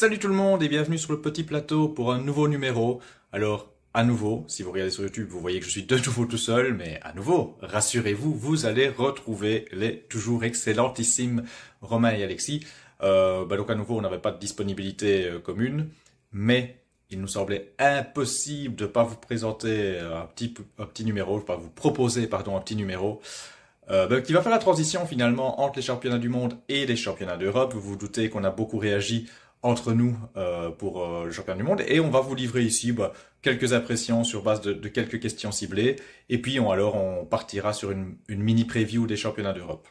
Salut tout le monde et bienvenue sur le petit plateau pour un nouveau numéro. Alors, à nouveau, si vous regardez sur YouTube, vous voyez que je suis de nouveau tout seul, mais à nouveau, rassurez-vous, vous allez retrouver les toujours excellentissimes Romain et Alexis. Donc à nouveau, on n'avait pas de disponibilité commune, mais il nous semblait impossible de ne pas vous présenter un petit numéro, pas vous proposer, pardon, un petit numéro qui va faire la transition finalement entre les championnats du monde et les championnats d'Europe. Vous vous doutez qu'on a beaucoup réagi entre nous pour le championnat du monde et on va vous livrer ici quelques impressions sur base de quelques questions ciblées et puis on partira sur une mini preview des championnats d'Europe.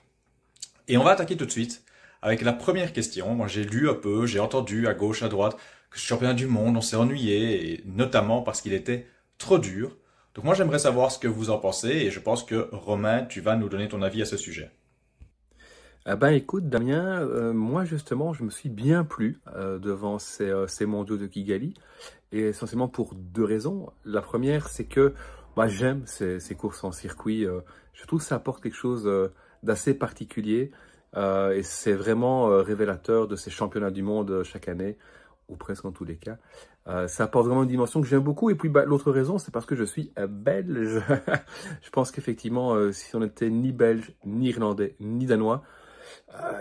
Et on va attaquer tout de suite avec la première question. Moi j'ai lu un peu, j'ai entendu à gauche, à droite que ce championnat du monde on s'est ennuyé, et notamment parce qu'il était trop dur. Donc moi j'aimerais savoir ce que vous en pensez et je pense que Romain, tu vas nous donner ton avis à ce sujet. Ah ben écoute Damien, moi justement je me suis bien plu devant ces mondiaux de Kigali, et essentiellement pour deux raisons. La première, c'est que j'aime ces courses en circuit, je trouve que ça apporte quelque chose d'assez particulier, et c'est vraiment révélateur de ces championnats du monde chaque année, ou presque en tous les cas. Ça apporte vraiment une dimension que j'aime beaucoup. Et puis l'autre raison, c'est parce que je suis belge. Je pense qu'effectivement, si on n'était ni belge, ni irlandais, ni danois,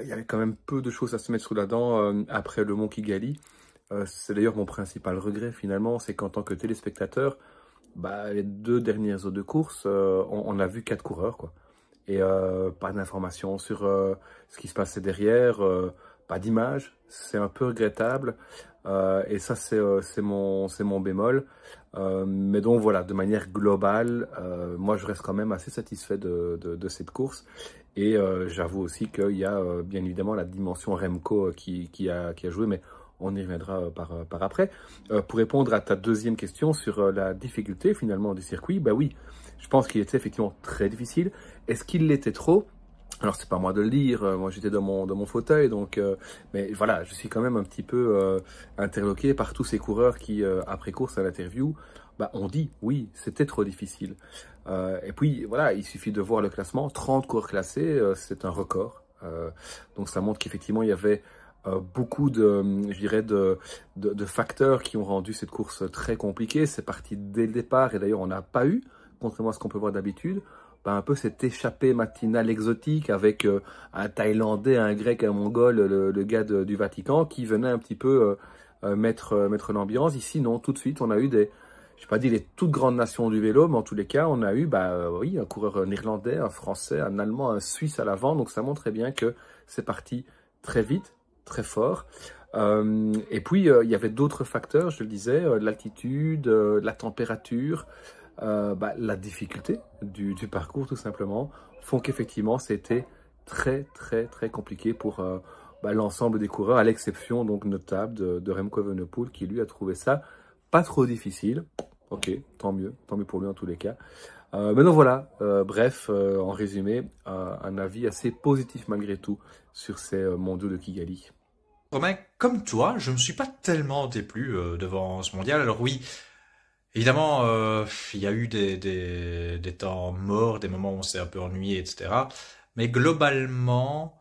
il y avait quand même peu de choses à se mettre sous la dent après le Mont Kigali. C'est d'ailleurs mon principal regret finalement, c'est qu'en tant que téléspectateur, les deux dernières heures de course, on a vu 4 coureurs, quoi. Et pas d'informations sur ce qui se passait derrière, pas d'image, c'est un peu regrettable. Et ça, c'est mon bémol. Mais donc voilà, de manière globale, moi je reste quand même assez satisfait de cette course. Et j'avoue aussi qu'il y a bien évidemment la dimension Remco qui a joué, mais on y reviendra par après. Pour répondre à ta deuxième question sur la difficulté finalement du circuit, oui, je pense qu'il était effectivement très difficile. Est-ce qu'il l'était trop ? Alors c'est pas moi de le dire, moi j'étais dans mon fauteuil, donc mais voilà, je suis quand même un petit peu interloqué par tous ces coureurs qui, après course à l'interview, on dit oui, c'était trop difficile. Et puis voilà, il suffit de voir le classement, 30 coureurs classés, c'est un record. Donc ça montre qu'effectivement il y avait beaucoup je dirais de facteurs qui ont rendu cette course très compliquée. C'est parti dès le départ, et d'ailleurs on n'a pas eu, contrairement à ce qu'on peut voir d'habitude, un peu cette échappée matinale exotique avec un Thaïlandais, un Grec, un Mongol, le gars du Vatican qui venait un petit peu mettre l'ambiance. Ici, non, tout de suite, on a eu je n'ai pas dit les toutes grandes nations du vélo, mais en tous les cas, on a eu oui, un coureur néerlandais, un français, un allemand, un suisse à l'avant. Donc ça montre très bien que c'est parti très vite, très fort. Et puis, il y avait d'autres facteurs, je le disais, l'altitude, la température, la difficulté du parcours tout simplement, font qu'effectivement c'était très compliqué pour l'ensemble des coureurs, à l'exception donc notable de Remco Evenepoel qui lui a trouvé ça pas trop difficile. Ok, tant mieux pour lui en tous les cas. Mais donc voilà, bref, en résumé, un avis assez positif malgré tout sur ces mondiaux de Kigali. Romain, comme toi, je me suis pas tellement déplu devant ce mondial. Alors oui, évidemment, il y a eu des temps morts, des moments où on s'est un peu ennuyé, etc. Mais globalement,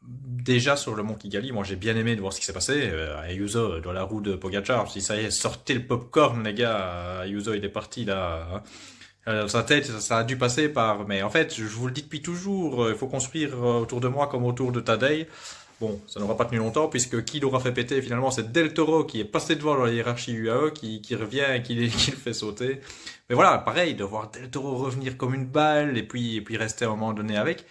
déjà sur le Mont Kigali, moi j'ai bien aimé de voir ce qui s'est passé. Ayuso dans la roue de Pogacar, je me suis dit, ça y est, sortez le popcorn les gars, Ayuso il est parti là. Hein. Dans sa tête, ça a dû passer par... Mais en fait, je vous le dis depuis toujours, il faut construire autour de moi comme autour de Tadej. Bon, ça n'aura pas tenu longtemps, puisque qui l'aura fait péter finalement, c'est Del Toro qui est passé devant dans la hiérarchie UAE, qui revient et qui le fait sauter. Mais voilà, pareil, de voir Del Toro revenir comme une balle, et puis rester à un moment donné avec.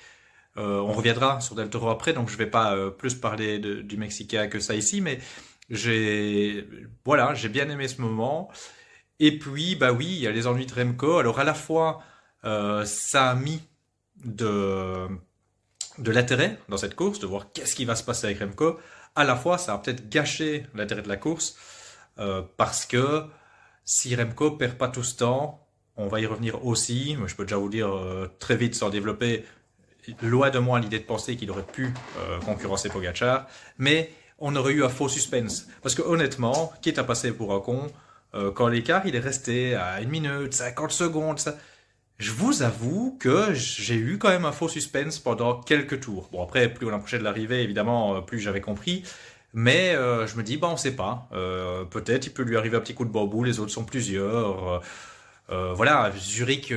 On reviendra sur Del Toro après, donc je vais pas plus parler du Mexicain que ça ici, mais j'ai bien aimé ce moment. Et puis, oui, il y a les ennuis de Remco. Alors à la fois, ça a mis de l'intérêt dans cette course, de voir qu'est-ce qui va se passer avec Remco. À la fois, ça a peut-être gâché l'intérêt de la course, parce que si Remco perd pas tout ce temps, on va y revenir aussi, mais je peux déjà vous dire très vite sans développer, loin de moi l'idée de penser qu'il aurait pu concurrencer Pogacar, mais on aurait eu un faux suspense. Parce que honnêtement, quitte à passer pour un con, quand l'écart il est resté à 1 minute, 50 secondes, je vous avoue que j'ai eu quand même un faux suspense pendant quelques tours. Bon après, plus on approchait de l'arrivée, évidemment, plus j'avais compris. Mais je me dis, bah on sait pas. Peut-être il peut lui arriver un petit coup de bambou, les autres sont plusieurs. Voilà, Zurich,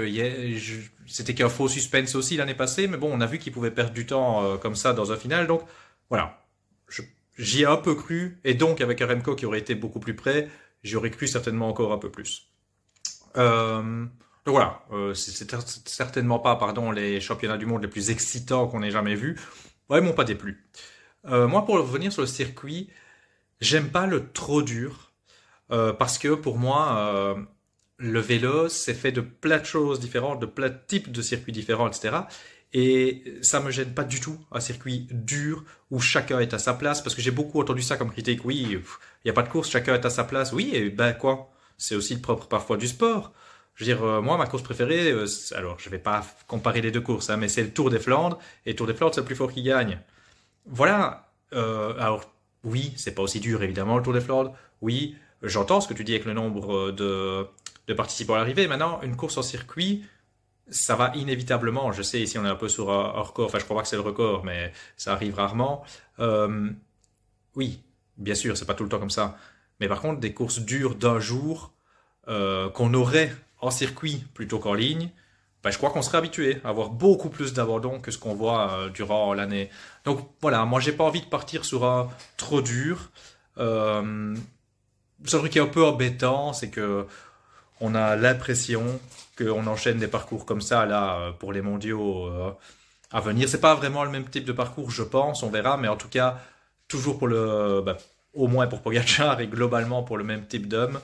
c'était qu'un faux suspense aussi l'année passée, mais bon, on a vu qu'il pouvait perdre du temps comme ça dans un final, donc voilà. Je- J'y ai un peu cru, et donc avec un Remco qui aurait été beaucoup plus près, j'y aurais cru certainement encore un peu plus. Donc voilà, c'est certainement pas, pardon, les championnats du monde les plus excitants qu'on ait jamais vus. Ouais, ils m'ont pas déplu. Moi, pour revenir sur le circuit, j'aime pas le trop dur, parce que pour moi, le vélo, c'est fait de plein de choses différentes, de plein de types de circuits différents, etc. Et ça me gêne pas du tout, un circuit dur où chacun est à sa place, parce que j'ai beaucoup entendu ça comme critique. Oui, il n'y a pas de course, chacun est à sa place. Oui, et ben quoi? C'est aussi le propre parfois du sport. Je veux dire, moi, ma course préférée, alors je vais pas comparer les deux courses, hein, mais c'est le Tour des Flandres, et le Tour des Flandres, c'est le plus fort qui gagne. Voilà. Alors, oui, c'est pas aussi dur, évidemment, le Tour des Flandres. Oui, j'entends ce que tu dis avec le nombre de participants à l'arrivée. Maintenant, une course en circuit, ça va inévitablement. Je sais, ici, on est un peu sur un record. Enfin, je crois pas que c'est le record, mais ça arrive rarement. Euh, oui, bien sûr, c'est pas tout le temps comme ça. Mais par contre, des courses dures d'un jour, qu'on aurait en circuit plutôt qu'en ligne, ben, je crois qu'on serait habitué à avoir beaucoup plus d'abandon que ce qu'on voit durant l'année. Donc voilà, moi j'ai pas envie de partir sur un trop dur. Euh, Ce truc qui est un peu embêtant, c'est que on a l'impression qu'on enchaîne des parcours comme ça là pour les mondiaux à venir. C'est pas vraiment le même type de parcours, je pense, on verra, mais en tout cas toujours pour au moins pour Pogacar et globalement pour le même type d'homme.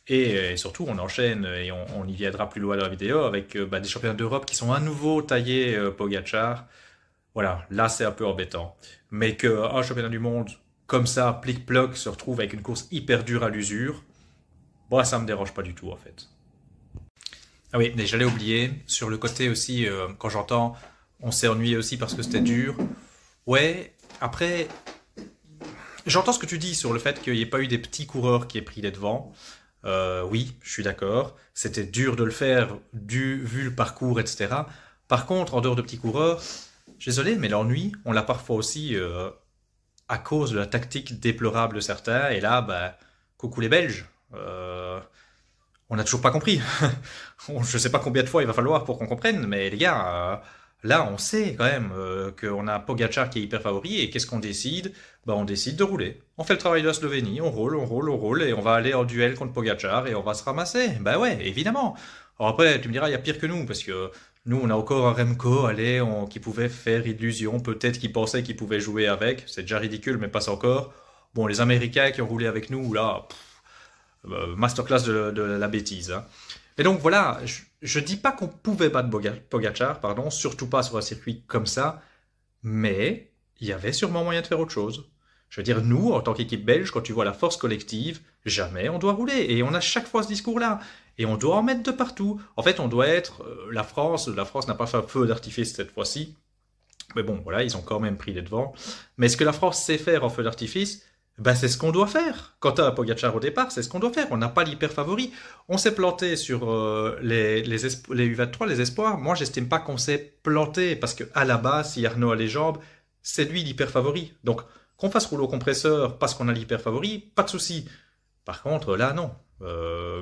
Et surtout, on enchaîne et on y viendra plus loin dans la vidéo avec des championnats d'Europe qui sont à nouveau taillés Pogacar. Voilà, là c'est un peu embêtant. Mais qu'un championnat du monde comme ça, plic-ploc, se retrouve avec une course hyper dure à l'usure, bon, ça me dérange pas du tout en fait. Ah oui, mais j'allais oublier, sur le côté aussi, quand j'entends on s'est ennuyé aussi parce que c'était dur. Ouais, après, j'entends ce que tu dis sur le fait qu'il n'y ait pas eu des petits coureurs qui aient pris les devants. Oui, je suis d'accord. C'était dur de le faire, vu le parcours, etc. Par contre, en dehors de petits coureurs, je suis désolé, mais l'ennui, on l'a parfois aussi à cause de la tactique déplorable de certains. Et là, bah, coucou les Belges. On n'a toujours pas compris. Je sais pas combien de fois il va falloir pour qu'on comprenne, mais les gars, là, on sait quand même qu'on a Pogacar qui est hyper favori. Et qu'est-ce qu'on décide? Bah, on décide de rouler. On fait le travail de la Slovénie, on roule, on roule, on roule, et on va aller en duel contre Pogacar et on va se ramasser. Bah ouais, évidemment. Alors après, tu me diras, il y a pire que nous, parce que nous, on a encore un Remco, allez, qui pouvait faire illusion, peut-être qu'il pensait qu'il pouvait jouer avec. C'est déjà ridicule, mais passe encore. Bon, les Américains qui ont roulé avec nous, là, masterclass de la bêtise, hein. Et donc voilà, je dis pas qu'on pouvait battre Pogacar, pardon, surtout pas sur un circuit comme ça, mais il y avait sûrement moyen de faire autre chose. Je veux dire, nous, en tant qu'équipe belge, quand tu vois la force collective, jamais on doit rouler. Et on a chaque fois ce discours-là. Et on doit en mettre de partout. En fait, on doit être la France. La France n'a pas fait un feu d'artifice cette fois-ci. Mais bon, voilà, ils ont quand même pris les devants. Mais ce que la France sait faire en feu d'artifice, ben c'est ce qu'on doit faire. Quant à Pogacar au départ, c'est ce qu'on doit faire. On n'a pas l'hyper favori. On s'est planté sur les U23, les espoirs. Moi, j'estime pas qu'on s'est planté parce que à la base, si Arnaud a les jambes, c'est lui l'hyper favori. Donc, qu'on fasse rouleau compresseur parce qu'on a l'hyper favori, pas de souci. Par contre, là, non.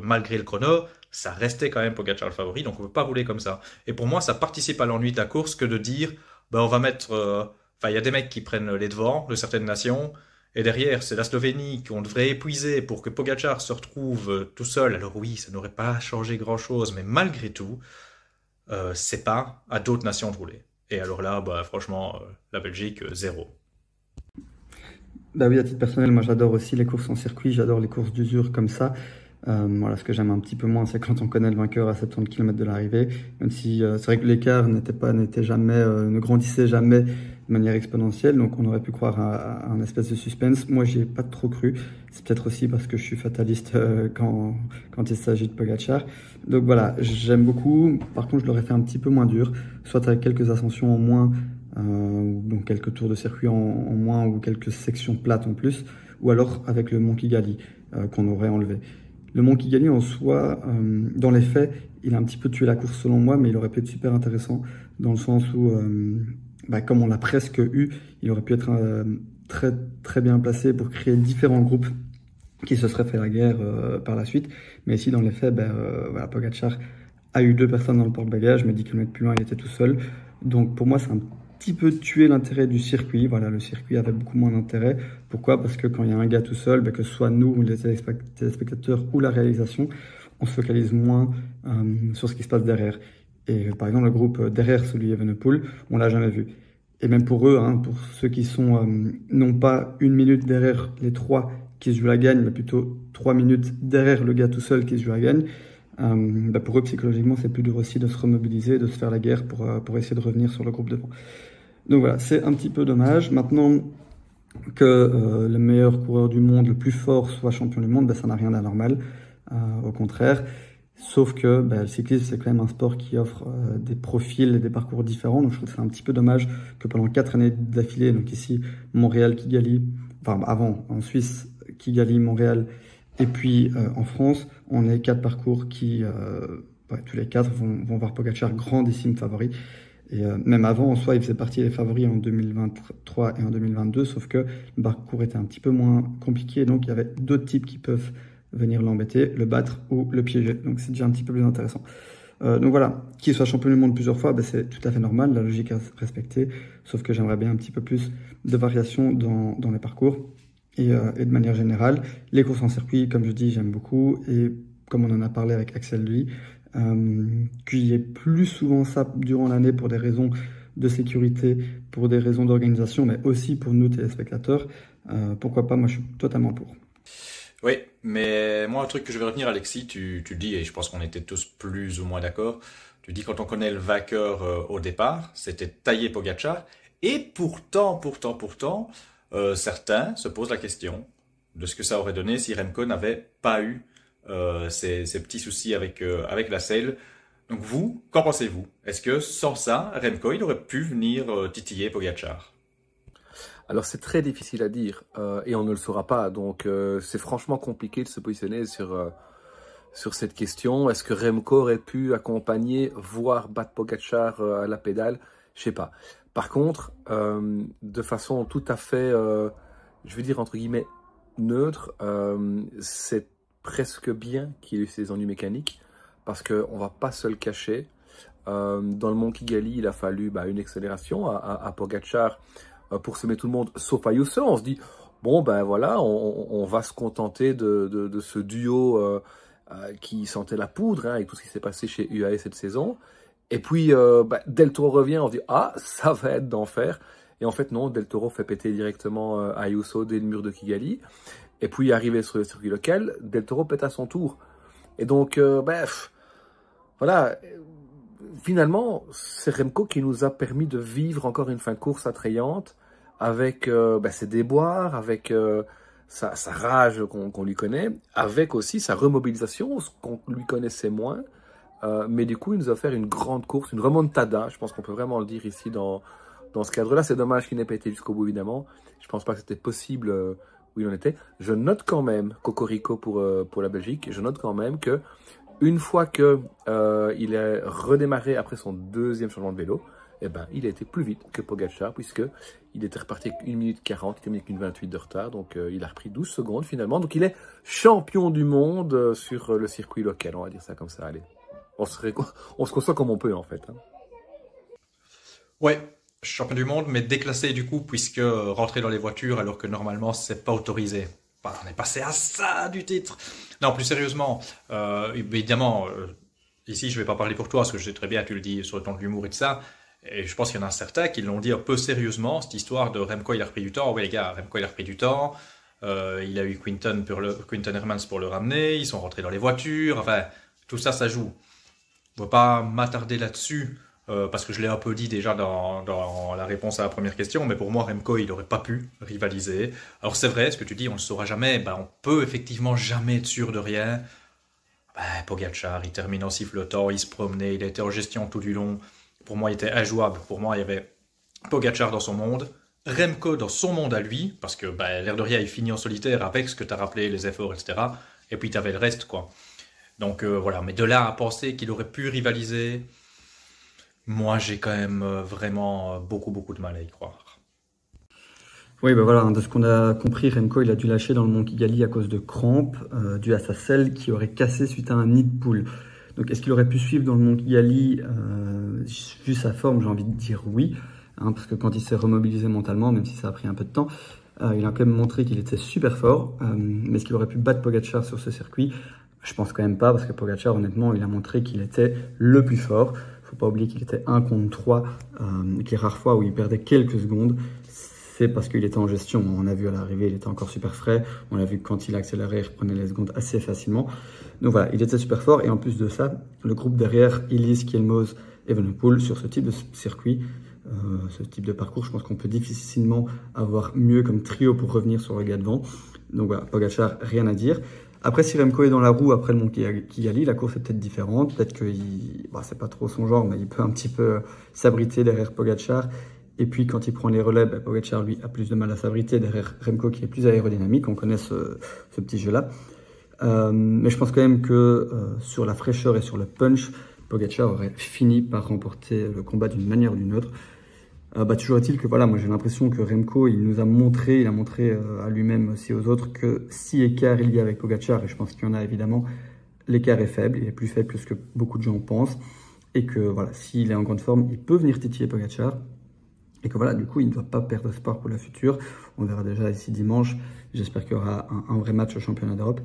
Malgré le chrono, ça restait quand même Pogacar le favori, donc on ne peut pas rouler comme ça. Et pour moi, ça participe à l'ennui de la course que de dire, ben on va mettre... Enfin, il y a des mecs qui prennent les devants de certaines nations, et derrière, c'est la Slovénie qu'on devrait épuiser pour que Pogacar se retrouve tout seul. Alors oui, ça n'aurait pas changé grand-chose, mais malgré tout, c'est pas à d'autres nations de rouler. Et alors là, bah, franchement, la Belgique, zéro. Bah oui, à titre personnel, moi j'adore aussi les courses en circuit, j'adore les courses d'usure comme ça. Voilà, ce que j'aime un petit peu moins, c'est quand on connaît le vainqueur à 70 km de l'arrivée, même si c'est vrai que l'écart n'était jamais, ne grandissait jamais de manière exponentielle, donc on aurait pu croire à un espèce de suspense. Moi, j'y ai pas trop cru. C'est peut-être aussi parce que je suis fataliste quand il s'agit de Pogacar. Donc voilà, j'aime beaucoup. Par contre, je l'aurais fait un petit peu moins dur, soit avec quelques ascensions en moins, donc quelques tours de circuit en moins ou quelques sections plates en plus, ou alors avec le Mont Kigali qu'on aurait enlevé. Le Mont Kigali en soi, dans les faits, il a un petit peu tué la course selon moi, mais il aurait pu être super intéressant dans le sens où, comme on l'a presque eu, il aurait pu être très, très bien placé pour créer différents groupes qui se seraient fait la guerre par la suite. Mais ici, dans les faits, voilà, Pogačar a eu 2 personnes dans le porte-bagages, mais 10 km plus loin, il était tout seul. Donc pour moi, c'est un petit peu tué l'intérêt du circuit. Voilà, le circuit avait beaucoup moins d'intérêt. Pourquoi? Parce que quand il y a un gars tout seul, que ce soit nous, les téléspectateurs ou la réalisation, on se focalise moins sur ce qui se passe derrière. Et par exemple, le groupe derrière celui Evenepoel, on l'a jamais vu. Et même pour eux, hein, pour ceux qui sont non pas 1 minute derrière les 3 qui se jouent la gagne, mais plutôt 3 minutes derrière le gars tout seul qui se joue la gagne, pour eux, psychologiquement, c'est plus dur aussi de se remobiliser, de se faire la guerre pour essayer de revenir sur le groupe devant. Donc voilà, c'est un petit peu dommage. Maintenant que le meilleur coureur du monde, le plus fort, soit champion du monde, ça n'a rien d'anormal. Au contraire. Sauf que le cyclisme, c'est quand même un sport qui offre des profils et des parcours différents. Donc je trouve que c'est un petit peu dommage que pendant 4 années d'affilée, donc ici, Montréal, Kigali, enfin avant, en Suisse, Kigali, Montréal, et puis en France, on ait 4 parcours qui, tous les 4 vont voir Pogačar grandissime favori. Et même avant, en soi, il faisait partie des favoris en 2023 et en 2022, sauf que le parcours était un petit peu moins compliqué, donc il y avait d'autres types qui peuvent venir l'embêter, le battre ou le piéger. Donc c'est déjà un petit peu plus intéressant. Donc voilà, qu'il soit champion du monde plusieurs fois, c'est tout à fait normal, la logique à respecter, sauf que j'aimerais bien un petit peu plus de variation dans les parcours. Et de manière générale, les courses en circuit, comme je dis, j'aime beaucoup, et comme on en a parlé avec Axel Louis, qu'il y ait plus souvent ça durant l'année pour des raisons de sécurité, pour des raisons d'organisation, mais aussi pour nous téléspectateurs, pourquoi pas, moi je suis totalement pour. Oui, mais moi, un truc que je vais retenir, Alexis, tu le dis, et je pense qu'on était tous plus ou moins d'accord, tu dis quand on connaît le vainqueur au départ, c'était Tadej Pogačar, et pourtant, certains se posent la question de ce que ça aurait donné si Remco n'avait pas eu ces petits soucis avec la selle. Donc vous, qu'en pensez-vous? Est-ce que sans ça, Remco, il aurait pu venir titiller Pogačar? Alors c'est très difficile à dire et on ne le saura pas, donc c'est franchement compliqué de se positionner sur cette question. Est-ce que Remco aurait pu accompagner, voire battre Pogačar à la pédale? Je sais pas. Par contre, de façon tout à fait, je veux dire entre guillemets, neutre, c'est presque bien qu'il ait eu ces ennuis mécaniques, parce qu'on va pas se le cacher. Dans le Mont Kigali, il a fallu une accélération à Pogačar pour semer tout le monde, sauf Ayuso. On se dit, bon voilà, on va se contenter de ce duo qui sentait la poudre, avec tout ce qui s'est passé chez UAE cette saison. Et puis, Del Toro revient, on se dit, ah, ça va être d'enfer. Et en fait, non, Del Toro fait péter directement Ayuso dès le mur de Kigali. Et puis, arrivé sur le circuit local, Del Toro pète à son tour. Et donc, voilà, finalement, c'est Remco qui nous a permis de vivre encore une fin de course attrayante, avec ses déboires, avec sa rage qu'on lui connaît, avec aussi sa remobilisation, ce qu'on lui connaissait moins. Mais du coup, il nous a offert une grande course, une remontada. Je pense qu'on peut vraiment le dire ici dans ce cadre-là. C'est dommage qu'il n'ait pas été jusqu'au bout, évidemment. Je ne pense pas que c'était possible où il en était. Je note quand même, Cocorico pour la Belgique, je note quand même que une fois que il est redémarré après son deuxième changement de vélo, il a été plus vite que Pogačar, puisque il était reparti avec 1 minute 40, il était avec une 28 de retard, donc il a repris 12 secondes finalement. Donc il est champion du monde sur le circuit local, on va dire ça comme ça, allez. On se conçoit comme on peut en fait. Hein. Ouais, champion du monde, mais déclassé du coup, puisque rentrer dans les voitures alors que normalement c'est pas autorisé. On est passé à ça du titre. Non, plus sérieusement, évidemment, ici je vais pas parler pour toi, parce que je sais très bien, tu le dis sur le ton de l'humour et de ça, et je pense qu'il y en a certains qui l'ont dit un peu sérieusement, cette histoire de Remco il a repris du temps. Oui les gars, Remco il a repris du temps, il a eu Quinton Hermans pour le ramener, ils sont rentrés dans les voitures, enfin, tout ça, ça joue. Je ne vais pas m'attarder là-dessus, parce que je l'ai un peu dit déjà dans la réponse à la première question, mais pour moi, Remco, il n'aurait pas pu rivaliser. Alors c'est vrai, ce que tu dis, on ne le saura jamais, on peut effectivement jamais être sûr de rien. Pogačar, il termine en sifflotant, il se promenait, il était en gestion tout du long. Pour moi, il était injouable. Pour moi, il y avait Pogačar dans son monde, Remco dans son monde à lui, parce que l'air de rien, il finit en solitaire avec ce que tu as rappelé, les efforts, etc. Et puis tu avais le reste, quoi. Donc voilà, mais de là à penser qu'il aurait pu rivaliser, moi j'ai quand même vraiment beaucoup de mal à y croire. Oui, ben voilà, de ce qu'on a compris, Remco, il a dû lâcher dans le Mont Kigali à cause de crampes, dues à sa selle qui aurait cassé suite à un nid de poule. Donc, est-ce qu'il aurait pu suivre dans le Mont Kigali, vu sa forme, j'ai envie de dire oui, hein, parce que quand il s'est remobilisé mentalement, même si ça a pris un peu de temps, il a quand même montré qu'il était super fort. Mais est-ce qu'il aurait pu battre Pogačar sur ce circuit? Je pense quand même pas, parce que Pogačar, honnêtement, il a montré qu'il était le plus fort. Faut pas oublier qu'il était 1 contre 3, et que les rares fois où il perdait quelques secondes, c'est parce qu'il était en gestion. On a vu à l'arrivée, il était encore super frais. On a vu que quand il accélérait, il reprenait les secondes assez facilement. Donc voilà, il était super fort. Et en plus de ça, le groupe derrière, Illies, Kielmose, Evenepoel, sur ce type de circuit, ce type de parcours, je pense qu'on peut difficilement avoir mieux comme trio pour revenir sur le gars devant. Donc voilà, Pogačar, rien à dire. Après, si Remco est dans la roue après le Mont Kigali, la course est peut-être différente. Peut-être que c'est pas trop son genre, mais il peut un petit peu s'abriter derrière Pogačar. Et puis, quand il prend les relais, Pogačar, lui, a plus de mal à s'abriter derrière Remco, qui est plus aérodynamique. On connaît ce petit jeu-là. Mais je pense quand même que sur la fraîcheur et sur le punch, Pogačar aurait fini par remporter le combat d'une manière ou d'une autre. Toujours est-il que voilà, moi j'ai l'impression que Remco, il a montré à lui-même aussi aux autres que si écart il y a avec Pogačar, et je pense qu'il y en a évidemment, l'écart est faible, il est plus faible que ce que beaucoup de gens pensent, et que voilà, s'il est en grande forme, il peut venir titiller Pogačar, et que voilà, du coup, il ne doit pas perdre espoir pour le futur. On verra déjà ici dimanche, j'espère qu'il y aura un vrai match au championnat d'Europe.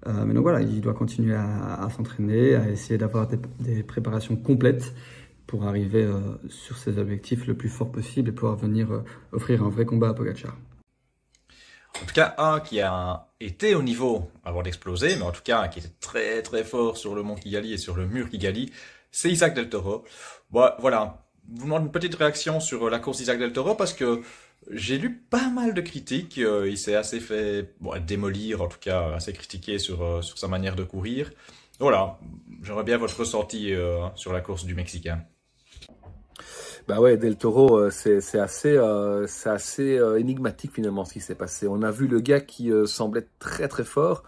Mais donc voilà, il doit continuer à s'entraîner, à essayer d'avoir des préparations complètes, pour arriver sur ses objectifs le plus fort possible et pouvoir venir offrir un vrai combat à Pogačar. En tout cas, un qui a été au niveau avant d'exploser, mais en tout cas un qui était très très fort sur le mont Kigali et sur le mur Kigali, c'est Isaac Del Toro. Bon, voilà, je vous demande une petite réaction sur la course d'Isaac Del Toro parce que j'ai lu pas mal de critiques. Il s'est assez fait démolir, en tout cas assez critiqué sur sa manière de courir. Voilà, j'aimerais bien votre ressenti sur la course du Mexicain. Bah ouais, Del Toro, c'est assez énigmatique finalement ce qui s'est passé. On a vu le gars qui semblait très très fort,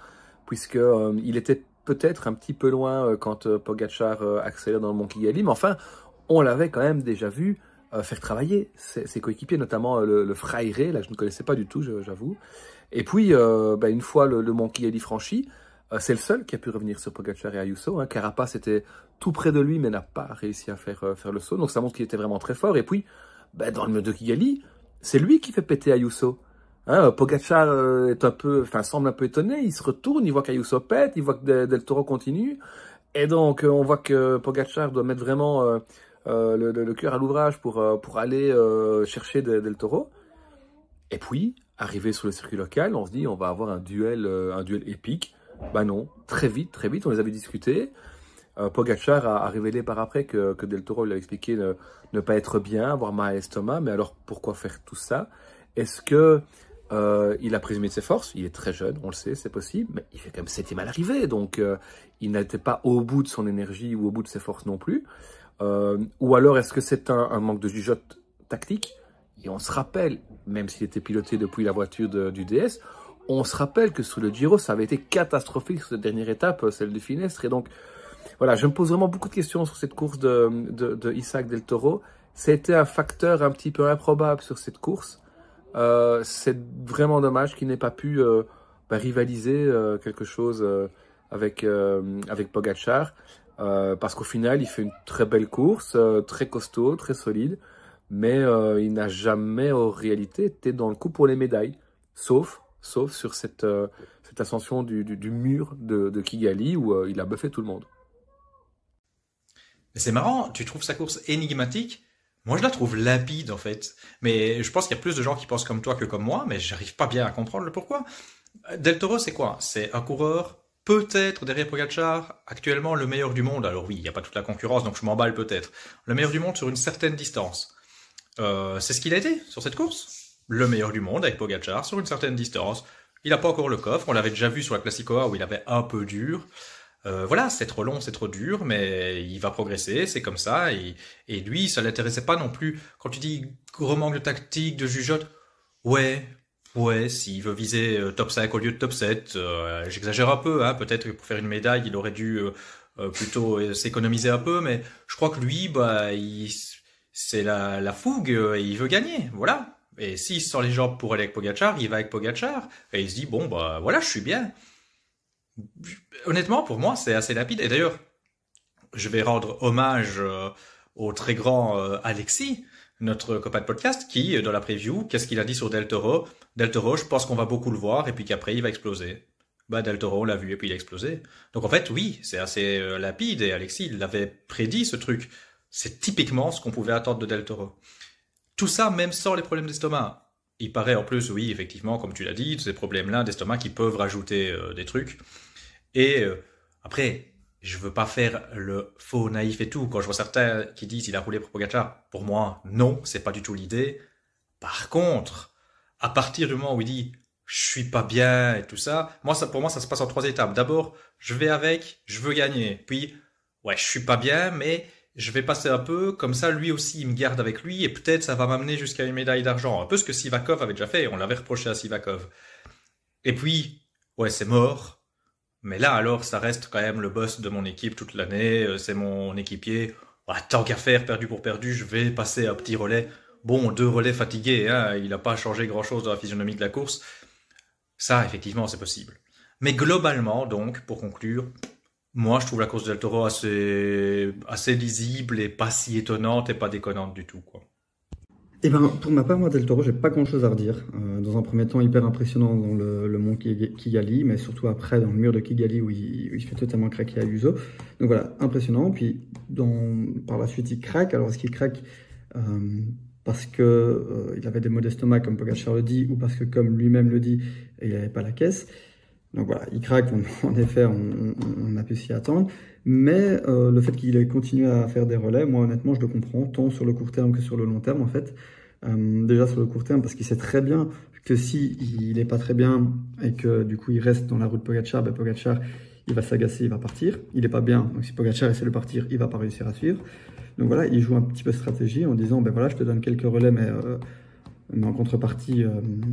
puisque il était peut-être un petit peu loin quand Pogačar accélère dans le Mont Kigali, mais enfin, on l'avait quand même déjà vu faire travailler ses coéquipiers, notamment le Freire, là je ne connaissais pas du tout, j'avoue. Et puis, une fois le Mont Kigali franchi, c'est le seul qui a pu revenir sur Pogačar et Ayuso. Hein. Carapaz était tout près de lui, mais n'a pas réussi à faire le saut. Donc ça montre qu'il était vraiment très fort. Et puis, dans le mur de Kigali, c'est lui qui fait péter Ayuso. Hein, Pogačar semble un peu étonné. Il se retourne, il voit qu'Ayuso pète, il voit que Del Toro continue. Et donc, on voit que Pogačar doit mettre vraiment le cœur à l'ouvrage pour aller chercher Del Toro. Et puis, arrivé sur le circuit local, on se dit on va avoir un duel épique. Non, très vite, on les avait discutés. Pogačar a révélé par après que Del Toro lui a expliqué ne pas être bien, avoir mal à l'estomac, mais alors pourquoi faire tout ça? Est-ce que il a présumé de ses forces? Il est très jeune, on le sait, c'est possible, mais il fait quand même 7e à l'arrivée, donc il n'était pas au bout de son énergie ou au bout de ses forces non plus. Ou alors est-ce que c'est un manque de jugeote tactique? Et on se rappelle, même s'il était piloté depuis la voiture du DS, on se rappelle que sur le Giro, ça avait été catastrophique sur cette dernière étape, celle du Finestre. Et donc, voilà, je me pose vraiment beaucoup de questions sur cette course de Isaac Del Toro. C'était un facteur un petit peu improbable sur cette course. C'est vraiment dommage qu'il n'ait pas pu rivaliser quelque chose avec Pogačar. Parce qu'au final, il fait une très belle course, très costaud, très solide. Mais il n'a jamais, en réalité, été dans le coup pour les médailles. Sauf sur cette ascension du mur de Kigali où il a buffé tout le monde. C'est marrant, tu trouves sa course énigmatique? Moi, je la trouve limpide, en fait. Mais je pense qu'il y a plus de gens qui pensent comme toi que comme moi, mais j'arrive pas bien à comprendre le pourquoi. Del Toro, c'est quoi? C'est un coureur, peut-être derrière Pogačar, actuellement le meilleur du monde. Alors oui, il n'y a pas toute la concurrence, donc je m'emballe peut-être. Le meilleur du monde sur une certaine distance. C'est ce qu'il a été sur cette course. Le meilleur du monde avec Pogačar sur une certaine distance. Il n'a pas encore le coffre, on l'avait déjà vu sur la Classicoa où il avait un peu dur. Voilà, c'est trop long, c'est trop dur, mais il va progresser, c'est comme ça. Et lui, ça l'intéressait pas non plus. Quand tu dis gros manque de tactique, de jugeote, ouais, s'il veut viser top 5 au lieu de top 7, j'exagère un peu, hein, peut-être que pour faire une médaille, il aurait dû plutôt s'économiser un peu, mais je crois que lui, c'est la fougue, et il veut gagner, voilà. Et s'il sort les jambes pour aller avec Pogacar, il va avec Pogacar. Et il se dit, bon, bah voilà, je suis bien. Honnêtement, pour moi, c'est assez rapide. Et d'ailleurs, je vais rendre hommage au très grand Alexis, notre copain de podcast, qui, dans la preview, qu'est-ce qu'il a dit sur Del Toro? Del Toro, je pense qu'on va beaucoup le voir, et puis qu'après, il va exploser. Bah, Del Toro, on l'a vu, et puis il a explosé. Donc en fait, oui, c'est assez limpide, et Alexis, il l'avait prédit, ce truc. C'est typiquement ce qu'on pouvait attendre de Del Toro. Tout ça, même sans les problèmes d'estomac. Il paraît en plus, oui, effectivement, comme tu l'as dit, ces problèmes-là d'estomac qui peuvent rajouter des trucs. Et après, je veux pas faire le faux naïf et tout. Quand je vois certains qui disent il a roulé pour Pogacar, pour moi, non, c'est pas du tout l'idée. Par contre, à partir du moment où il dit je suis pas bien et tout ça, pour moi, ça se passe en 3 étapes. D'abord, je vais avec, je veux gagner. Puis, ouais, je suis pas bien, mais je vais passer un peu, comme ça, lui aussi, il me garde avec lui, et peut-être ça va m'amener jusqu'à une médaille d'argent. Un peu ce que Sivakov avait déjà fait, on l'avait reproché à Sivakov. Et puis, ouais, c'est mort. Mais là, alors, ça reste quand même le boss de mon équipe toute l'année, c'est mon équipier. Ouais, tant qu'à faire, perdu pour perdu, je vais passer un petit relais. Bon, 2 relais fatigués, hein, il n'a pas changé grand-chose dans la physionomie de la course. Ça, effectivement, c'est possible. Mais globalement, donc, pour conclure, moi, je trouve la course de Del Toro assez lisible et pas si étonnante et pas déconnante du tout, quoi. Et ben, pour ma part, moi, Del Toro, j'ai pas grand-chose à redire. Dans un premier temps, hyper impressionnant dans le mont Kigali, mais surtout après dans le mur de Kigali où il fait totalement craquer Ayuso. Donc voilà, impressionnant. Puis par la suite, il craque. Alors est-ce qu'il craque parce que il avait des maux d'estomac, comme Pogacar le dit, ou parce que, comme lui-même le dit, il n'avait pas la caisse? Donc voilà, il craque, en effet, on a pu s'y attendre. Mais le fait qu'il ait continué à faire des relais, moi honnêtement, je le comprends, tant sur le court terme que sur le long terme en fait. Déjà sur le court terme, parce qu'il sait très bien que si il n'est pas très bien et que du coup il reste dans la route Pogacar, ben Pogacar, il va s'agacer, il va partir. Il n'est pas bien, donc si Pogacar essaie de partir, il va pas réussir à suivre. Donc voilà, il joue un petit peu de stratégie en disant, ben voilà, je te donne quelques relais, mais en contrepartie,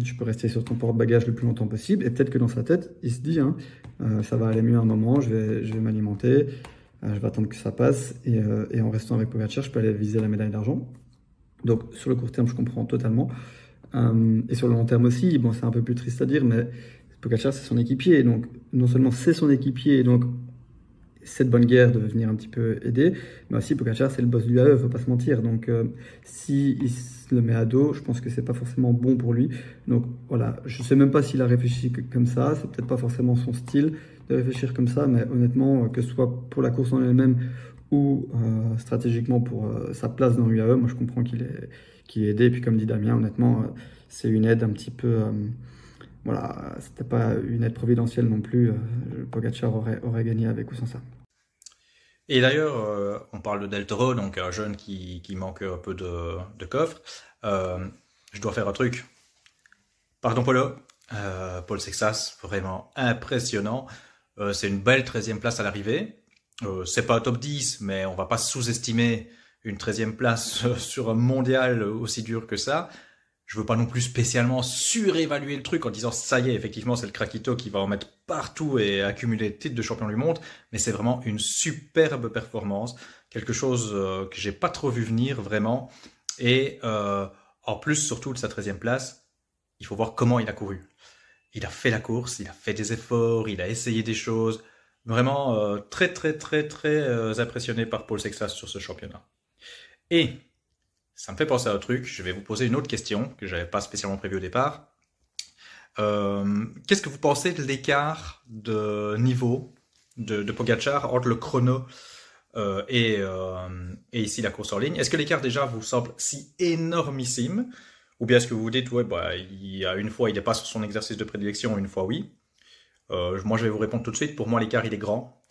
je peux rester sur ton porte-bagages le plus longtemps possible. Et peut-être que dans sa tête, il se dit, hein, ça va aller mieux un moment, je vais m'alimenter, je vais attendre que ça passe. Et en restant avec Pogacar, je peux aller viser la médaille d'argent. Donc sur le court terme, je comprends totalement. Et sur le long terme aussi, bon, c'est un peu plus triste à dire, mais Pogacar, c'est son équipier. Donc non seulement c'est son équipier, donc c'est de bonne guerre de venir un petit peu aider, mais aussi Pogacar, c'est le boss du UAE, faut pas se mentir. Donc s'il se le met à dos, je pense que c'est pas forcément bon pour lui. Donc voilà, je sais même pas s'il a réfléchi comme ça, c'est peut-être pas forcément son style de réfléchir comme ça, mais honnêtement, que ce soit pour la course en elle-même ou stratégiquement pour sa place dans l'UAE, moi je comprends qu'il est aidé. Et puis comme dit Damien, honnêtement, c'est une aide un petit peu... voilà, c'était pas une aide providentielle non plus. Pogacar aurait gagné avec ou sans ça. Et d'ailleurs, on parle de Del Toro, donc un jeune qui manque un peu de coffre. Je dois faire un truc. Pardon Polo. Paul Sexas, vraiment impressionnant. C'est une belle 13e place à l'arrivée. C'est pas un top 10, mais on va pas sous-estimer une 13e place sur un mondial aussi dur que ça. Je veux pas non plus spécialement surévaluer le truc en disant ça y est, effectivement, c'est le Krakito qui va en mettre partout et accumuler le titre de champion du monde, mais c'est vraiment une superbe performance, quelque chose que j'ai pas trop vu venir vraiment. Et en plus, surtout de sa 13e place, il faut voir comment il a couru. Il a fait la course, il a fait des efforts, il a essayé des choses. Vraiment très impressionné par Paul Sexas sur ce championnat. Et ça me fait penser à un truc, je vais vous poser une autre question que j'avais pas spécialement prévu au départ. Qu'est-ce que vous pensez de l'écart de niveau de Pogacar entre le chrono et ici la course en ligne? Est-ce que l'écart déjà vous semble si énormissime? Ou bien est-ce que vous vous dites, ouais, bah, il y a une fois il dépasse sur son exercice de prédilection, une fois oui. Moi je vais vous répondre tout de suite, pour moi l'écart il est grand.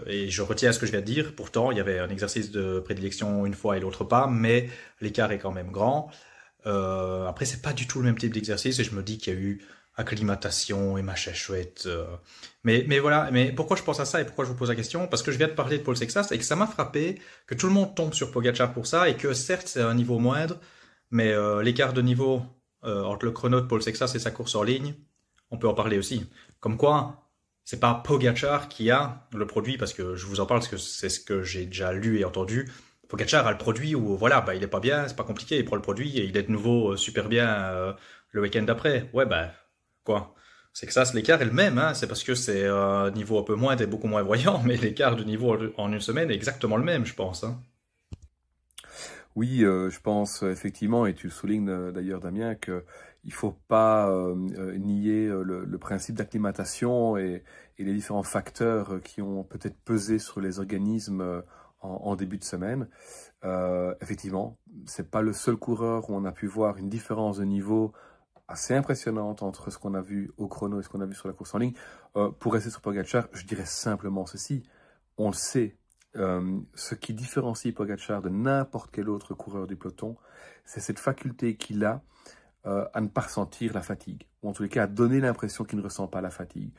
Et je retiens ce que je viens de dire. Pourtant, il y avait un exercice de prédilection une fois et l'autre pas, mais l'écart est quand même grand. Après, c'est pas du tout le même type d'exercice et je me dis qu'il y a eu acclimatation et machin chouette. Mais voilà. Mais pourquoi je pense à ça et pourquoi je vous pose la question? Parce que je viens de parler de Paul Sexas et que ça m'a frappé que tout le monde tombe sur Pogacar pour ça et que certes c'est un niveau moindre, mais l'écart de niveau entre le chrono de Paul Sexas et sa course en ligne, on peut en parler aussi. Comme quoi, c'est pas Pogacar qui a le produit, parce que je vous en parle parce que c'est ce que j'ai déjà lu et entendu. Pogacar a le produit où, voilà, bah, il est pas bien, c'est pas compliqué, il prend le produit et il est de nouveau super bien le week-end d'après. Ouais, bah, quoi. C'est que ça, l'écart est le même, hein. C'est parce que c'est un niveau un peu moins et beaucoup moins voyant, mais l'écart de niveau en une semaine est exactement le même, je pense, hein. Oui, je pense effectivement, et tu le soulignes d'ailleurs Damien, qu'il ne faut pas nier le principe d'acclimatation et les différents facteurs qui ont peut-être pesé sur les organismes en début de semaine. Effectivement, c'est pas le seul coureur où on a pu voir une différence de niveau assez impressionnante entre ce qu'on a vu au chrono et ce qu'on a vu sur la course en ligne. Pour rester sur Pogacar, je dirais simplement ceci, on le sait, ce qui différencie Pogacar de n'importe quel autre coureur du peloton, c'est cette faculté qu'il a à ne pas ressentir la fatigue, ou en tous les cas à donner l'impression qu'il ne ressent pas la fatigue.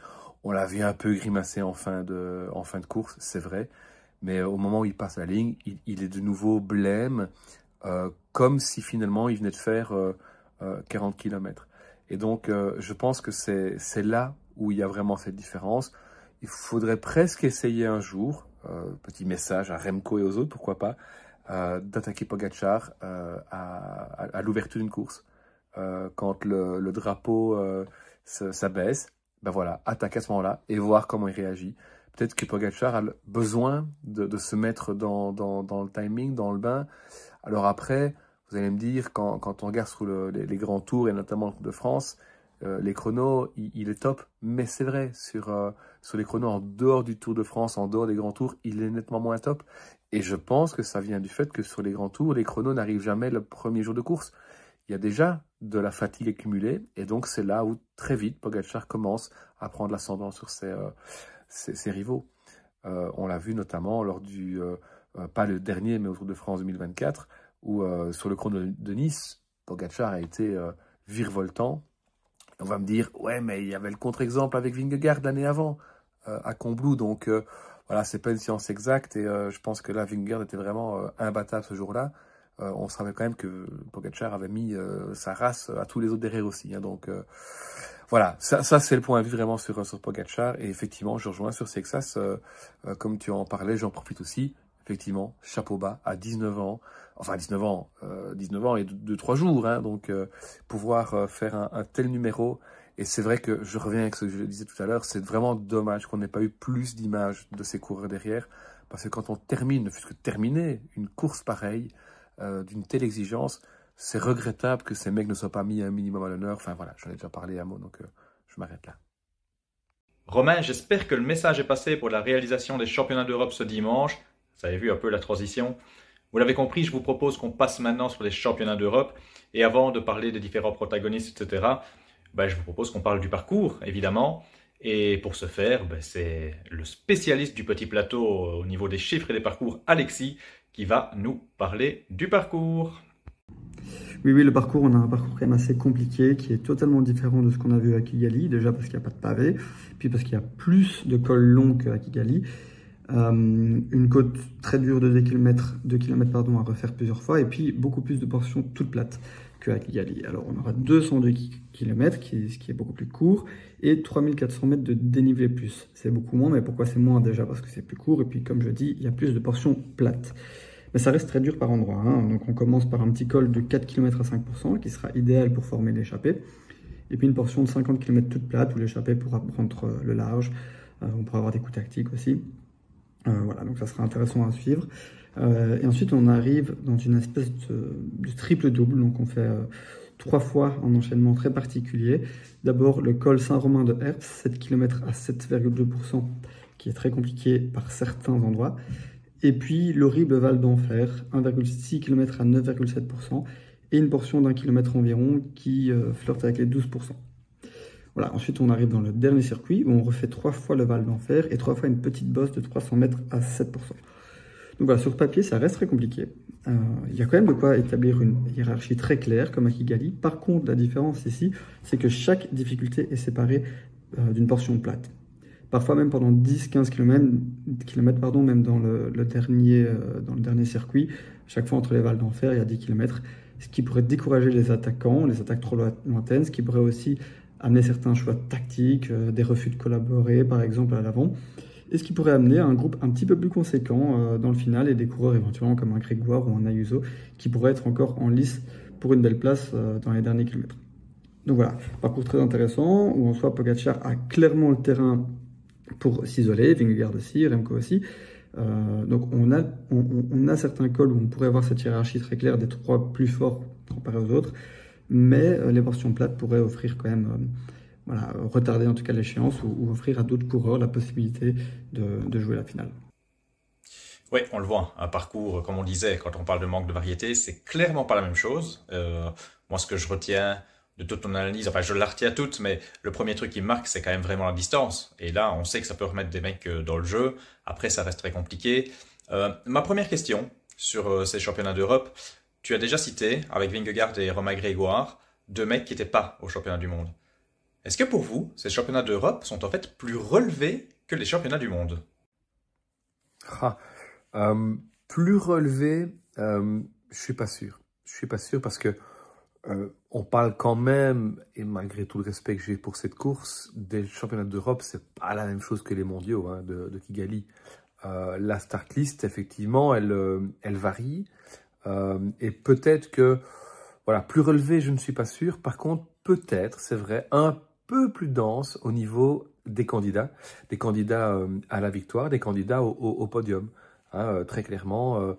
On l'a vu un peu grimacer en fin de course, c'est vrai, mais au moment où il passe la ligne, il est de nouveau blême, comme si finalement il venait de faire 40 km. Et donc, je pense que c'est là où il y a vraiment cette différence. Il faudrait presque essayer un jour, petit message à Remco et aux autres, pourquoi pas, d'attaquer Pogacar à l'ouverture d'une course. Quand le drapeau s'abaisse, ben voilà, attaquer à ce moment-là et voir comment il réagit. Peut-être que Pogacar a besoin de se mettre dans le timing, dans le bain. Alors après, vous allez me dire, quand on regarde sur les grands tours, et notamment le Tour de France, les chronos, il est top. Mais c'est vrai, sur les chronos en dehors du Tour de France, en dehors des grands tours, il est nettement moins top. Et je pense que ça vient du fait que sur les grands tours, les chronos n'arrivent jamais le premier jour de course. Il y a déjà de la fatigue accumulée. Et donc, c'est là où, très vite, Pogacar commence à prendre l'ascendant sur ses rivaux. On l'a vu notamment lors pas le dernier, mais au Tour de France 2024, où sur le chrono de Nice, Pogacar a été virevoltant. On va me dire, ouais, mais il y avait le contre-exemple avec Vingegaard l'année avant, à Combloux. Donc, voilà, c'est pas une science exacte. Et je pense que là, Vingegaard était vraiment imbattable ce jour-là. On savait quand même que Pogacar avait mis sa race à tous les autres derrière aussi. Hein. Donc, voilà, ça c'est le point de vue vraiment sur Pogacar. Et effectivement, je rejoins sur Sexas. Comme tu en parlais, j'en profite aussi. Effectivement, chapeau bas, à 19 ans. Enfin, 19 ans et 2-3 jours. Hein, donc, pouvoir faire un tel numéro. Et c'est vrai que je reviens avec ce que je disais tout à l'heure. C'est vraiment dommage qu'on n'ait pas eu plus d'images de ces coureurs derrière. Parce que quand on termine, ne fût-ce que terminer une course pareille, d'une telle exigence, c'est regrettable que ces mecs ne soient pas mis un minimum à l'honneur. Enfin voilà, j'en ai déjà parlé à mots, donc je m'arrête là. Romain, j'espère que le message est passé pour la réalisation des championnats d'Europe ce dimanche. Vous avez vu un peu la transition. Vous l'avez compris, je vous propose qu'on passe maintenant sur les championnats d'Europe. Et avant de parler des différents protagonistes, etc., je vous propose qu'on parle du parcours, évidemment. Et pour ce faire, c'est le spécialiste du petit plateau au niveau des chiffres et des parcours, Alexis, qui va nous parler du parcours. Oui, le parcours, on a un parcours quand même assez compliqué, qui est totalement différent de ce qu'on a vu à Kigali, déjà parce qu'il n'y a pas de pavé, puis parce qu'il y a plus de cols longs qu'à Kigali. Une côte très dure de 2 km à refaire plusieurs fois, et puis beaucoup plus de portions toutes plates qu'à Kigali. Alors on aura 202 km, ce qui est beaucoup plus court, et 3400 mètres de dénivelé plus. C'est beaucoup moins, mais pourquoi c'est moins? Déjà parce que c'est plus court, et puis comme je dis, il y a plus de portions plates. Mais ça reste très dur par endroit. Hein. Donc on commence par un petit col de 4 km à 5%, qui sera idéal pour former l'échappée, et puis une portion de 50 km toute plate, où l'échappée pourra prendre le large. On pourra avoir des coups tactiques aussi. Voilà, donc ça sera intéressant à suivre. Et ensuite, on arrive dans une espèce de triple-double. Donc on fait 3 fois un enchaînement très particulier. D'abord, le col Saint-Romain de Herps, 7 km à 7,2%, qui est très compliqué par certains endroits. Et puis, l'horrible Val d'Enfer, 1,6 km à 9,7%, et une portion d'1 km environ qui flirte avec les 12%. Voilà, ensuite on arrive dans le dernier circuit où on refait 3 fois le Val d'Enfer et 3 fois une petite bosse de 300 mètres à 7%. Donc voilà, sur papier ça reste très compliqué. Il y a quand même de quoi établir une hiérarchie très claire comme à Kigali. Par contre, la différence ici, c'est que chaque difficulté est séparée d'une portion plate. Parfois même pendant 10-15 km, même dans le dernier circuit, chaque fois entre les Vals d'Enfer, il y a 10 km, ce qui pourrait décourager les attaquants, les attaques trop lointaines, ce qui pourrait aussi amener certains choix tactiques, des refus de collaborer par exemple à l'avant. et ce qui pourrait amener un groupe un petit peu plus conséquent dans le final et des coureurs éventuellement comme un Grégoire ou un Ayuso qui pourraient être encore en lice pour une belle place dans les derniers kilomètres. Donc voilà, parcours très intéressant où en soi Pogacar a clairement le terrain pour s'isoler, Vingegaard aussi, Remco aussi. Donc on a certains cols où on pourrait avoir cette hiérarchie très claire des trois plus forts comparés aux autres, mais les portions plates pourraient offrir quand même, voilà, retarder en tout cas l'échéance ou offrir à d'autres coureurs la possibilité de jouer la finale. Oui, on le voit, un parcours, comme on disait, quand on parle de manque de variété, c'est clairement pas la même chose. Moi, ce que je retiens de toute ton analyse, enfin, je la retiens toute, mais le premier truc qui me marque, c'est quand même vraiment la distance. Et là, on sait que ça peut remettre des mecs dans le jeu. Après, ça reste très compliqué. Ma première question sur ces championnats d'Europe, tu as déjà cité, avec Vingegaard et Romain Grégoire, deux mecs qui n'étaient pas au championnat du monde. Est-ce que pour vous, ces championnats d'Europe sont en fait plus relevés que les championnats du monde? Plus relevé, je suis pas sûr. Je suis pas sûr parce que on parle quand même, et malgré tout le respect que j'ai pour cette course, des championnats d'Europe, c'est pas la même chose que les mondiaux hein, de Kigali. La start list, effectivement, elle varie. Et peut-être que, voilà, plus relevé, je ne suis pas sûr. Par contre, peut-être, c'est vrai, un peu plus dense au niveau des candidats à la victoire, des candidats au podium. Hein, très clairement,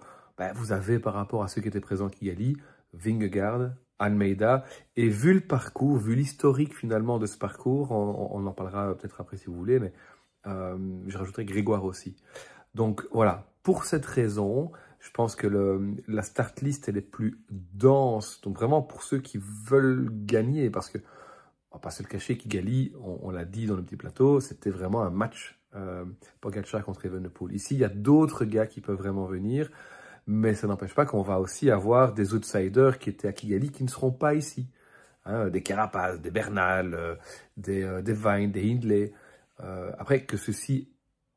vous avez par rapport à ceux qui étaient présents à Kigali, Vingegaard, Almeida, et vu le parcours, vu l'historique finalement de ce parcours, on en parlera peut-être après si vous voulez, mais je rajouterai Grégoire aussi. Donc voilà, pour cette raison, je pense que la start list elle est plus dense, donc vraiment pour ceux qui veulent gagner, parce que on va pas se le cacher, Kigali, on l'a dit dans le petit plateau, c'était vraiment un match Pogacar contre Evenepoel. Ici, il y a d'autres gars qui peuvent vraiment venir, mais ça n'empêche pas qu'on va aussi avoir des outsiders qui étaient à Kigali qui ne seront pas ici. Hein, des Carapaz, des Bernal, des Vine, des Hindley. Après, que ceci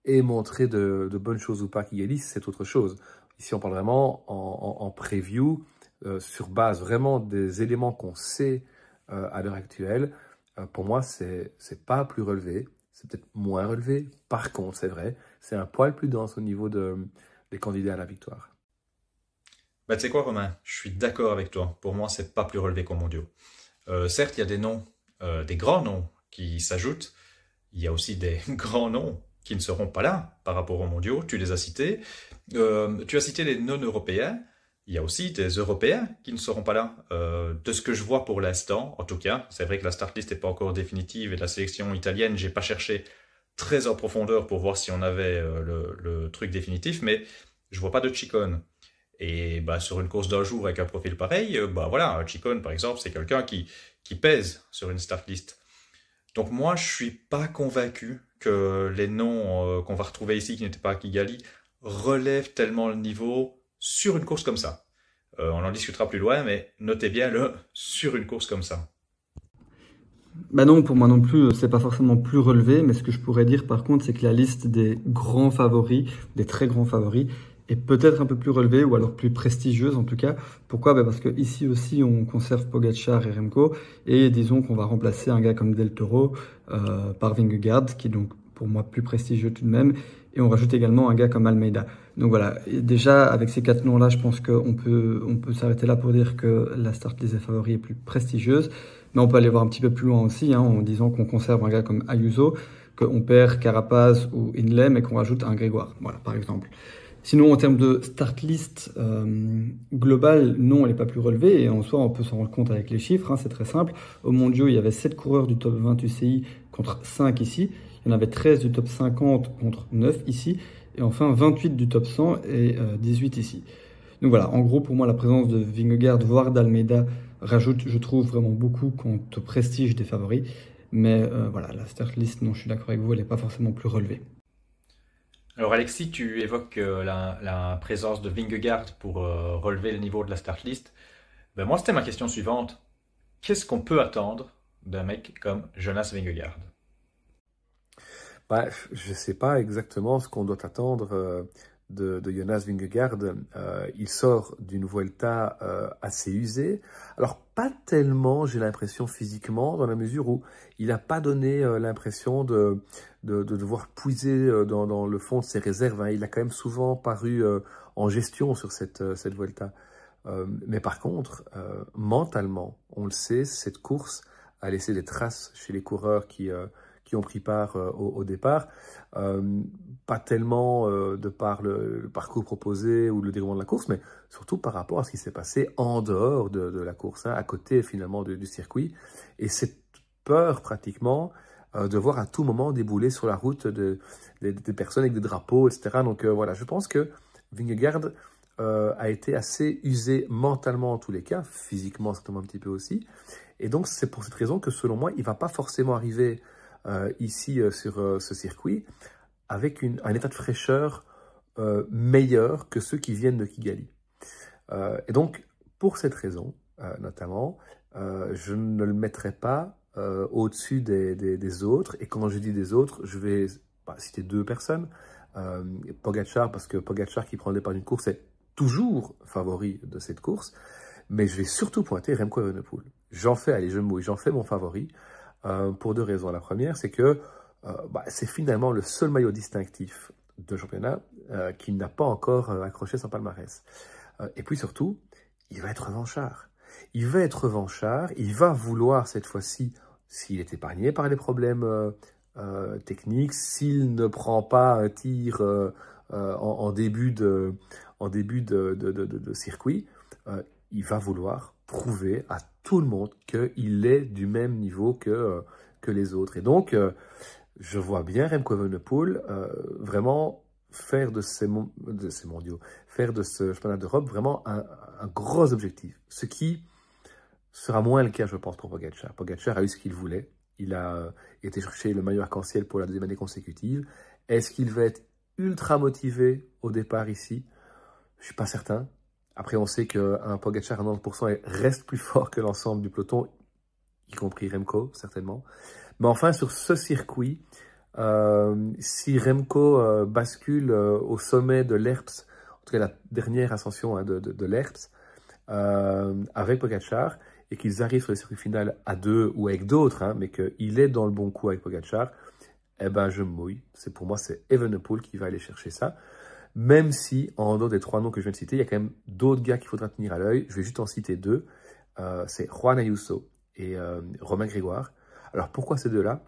ait montré de bonnes choses ou pas à Kigali, c'est autre chose. Ici, on parle vraiment en preview, sur base vraiment des éléments qu'on sait à l'heure actuelle. Pour moi, c'est pas plus relevé. C'est peut-être moins relevé. Par contre, c'est vrai, c'est un poil plus dense au niveau des candidats à la victoire. Bah, tu sais quoi, Romain? Je suis d'accord avec toi. Pour moi, c'est pas plus relevé qu'aux mondiaux. Certes, il y a des noms, des grands noms qui s'ajoutent. Il y a aussi des grands noms qui ne seront pas là par rapport aux mondiaux. Tu les as cités. Tu as cité les non-européens. Il y a aussi des Européens qui ne seront pas là. De ce que je vois pour l'instant, en tout cas, c'est vrai que la start list n'est pas encore définitive et la sélection italienne, j'ai pas cherché très en profondeur pour voir si on avait le truc définitif, mais je vois pas de Chicone. Et bah, sur une course d'un jour avec un profil pareil, voilà, Chicone par exemple, c'est quelqu'un qui pèse sur une start list. Donc moi, je suis pas convaincu que les noms qu'on va retrouver ici, qui n'étaient pas à Kigali, relèvent tellement le niveau sur une course comme ça. On en discutera plus loin, mais notez bien le sur une course comme ça. Bah non, pour moi non plus, c'est pas forcément plus relevé, mais ce que je pourrais dire par contre, c'est que la liste des grands favoris, des très grands favoris, est peut-être un peu plus relevée, ou alors plus prestigieuse en tout cas. Pourquoi? Parce que ici aussi, on conserve Pogacar et Remco, et disons qu'on va remplacer un gars comme Del Toro par Vingegaard, qui est donc pour moi plus prestigieux tout de même, et on rajoute également un gars comme Almeida. Donc voilà, et déjà avec ces quatre noms-là, je pense qu'on peut s'arrêter là pour dire que la start list des favoris est plus prestigieuse, mais on peut aller voir un petit peu plus loin aussi, hein, en disant qu'on conserve un gars comme Ayuso, qu'on perd Carapaz ou Hindley, mais qu'on rajoute un Grégoire, voilà, par exemple. Sinon, en termes de start list globale, non, elle n'est pas plus relevée. Et en soi, on peut s'en rendre compte avec les chiffres. Hein, c'est très simple. Au mondiaux, il y avait 7 coureurs du top 20 UCI contre 5 ici. Il y en avait 13 du top 50 contre 9 ici. Et enfin, 28 du top 100 et 18 ici. Donc voilà, en gros, pour moi, la présence de Vingegaard, voire d'Almeida, rajoute, je trouve, vraiment beaucoup quant au prestige des favoris. Mais voilà, la start list, non, je suis d'accord avec vous, elle n'est pas forcément plus relevée. Alors Alexis, tu évoques la présence de Vingegaard pour relever le niveau de la start list. Ben moi, c'était ma question suivante. Qu'est-ce qu'on peut attendre d'un mec comme Jonas Vingegaard? Je ne sais pas exactement ce qu'on doit attendre de Jonas Vingegaard, il sort d'une Vuelta assez usée. Alors, pas tellement, j'ai l'impression, physiquement, dans la mesure où il n'a pas donné l'impression de devoir puiser dans le fond de ses réserves. Hein. Il a quand même souvent paru en gestion sur cette Vuelta. Mais par contre, mentalement, on le sait, cette course a laissé des traces chez les coureurs qui ont pris part au départ. Pas tellement de par le parcours proposé ou le déroulement de la course, mais surtout par rapport à ce qui s'est passé en dehors de la course, hein, à côté finalement du circuit. Et cette peur pratiquement de voir à tout moment débouler sur la route des personnes avec des drapeaux, etc. Donc voilà, je pense que Vingegaard a été assez usé mentalement en tous les cas, physiquement certainement un petit peu aussi. Et donc c'est pour cette raison que selon moi, il ne va pas forcément arriver ici sur ce circuit avec un état de fraîcheur meilleur que ceux qui viennent de Kigali. Et donc, pour cette raison, notamment, je ne le mettrai pas au-dessus des autres. Et quand je dis des autres, je vais citer deux personnes. Pogačar, parce que Pogačar qui prend le départ d'une course est toujours favori de cette course. Mais je vais surtout pointer Remco Evenepoel. J'en fais mon favori pour deux raisons. La première, c'est que c'est finalement le seul maillot distinctif de championnat qui n'a pas encore accroché son palmarès. Et puis surtout, il va être revanchard. Il va être revanchard, il va vouloir cette fois-ci, s'il est épargné par les problèmes techniques, s'il ne prend pas un tir en début de circuit, il va vouloir prouver à tout le monde qu'il est du même niveau que les autres. Et donc, je vois bien Remco Evenepoel vraiment faire de ces mondiaux, faire de ce championnat d'Europe vraiment un gros objectif. Ce qui sera moins le cas, je pense, pour Pogačar. Pogačar a eu ce qu'il voulait. Il a été chercher le maillot arc-en-ciel pour la deuxième année consécutive. Est-ce qu'il va être ultra motivé au départ ici? Je ne suis pas certain. Après, on sait qu'un Pogačar à 90% reste plus fort que l'ensemble du peloton, y compris Remco, certainement. Mais enfin, sur ce circuit, si Remco bascule au sommet de l'Herps, en tout cas la dernière ascension de l'Herps, avec Pogačar, et qu'ils arrivent sur le circuit final à deux ou avec d'autres, hein, mais qu'il est dans le bon coup avec Pogačar, eh ben je me mouille. Pour moi, c'est Evenepoel qui va aller chercher ça. Même si, en dehors des trois noms que je viens de citer, il y a quand même d'autres gars qu'il faudra tenir à l'œil. Je vais juste en citer deux. C'est Juan Ayuso et Romain Grégoire. Alors pourquoi ces deux-là?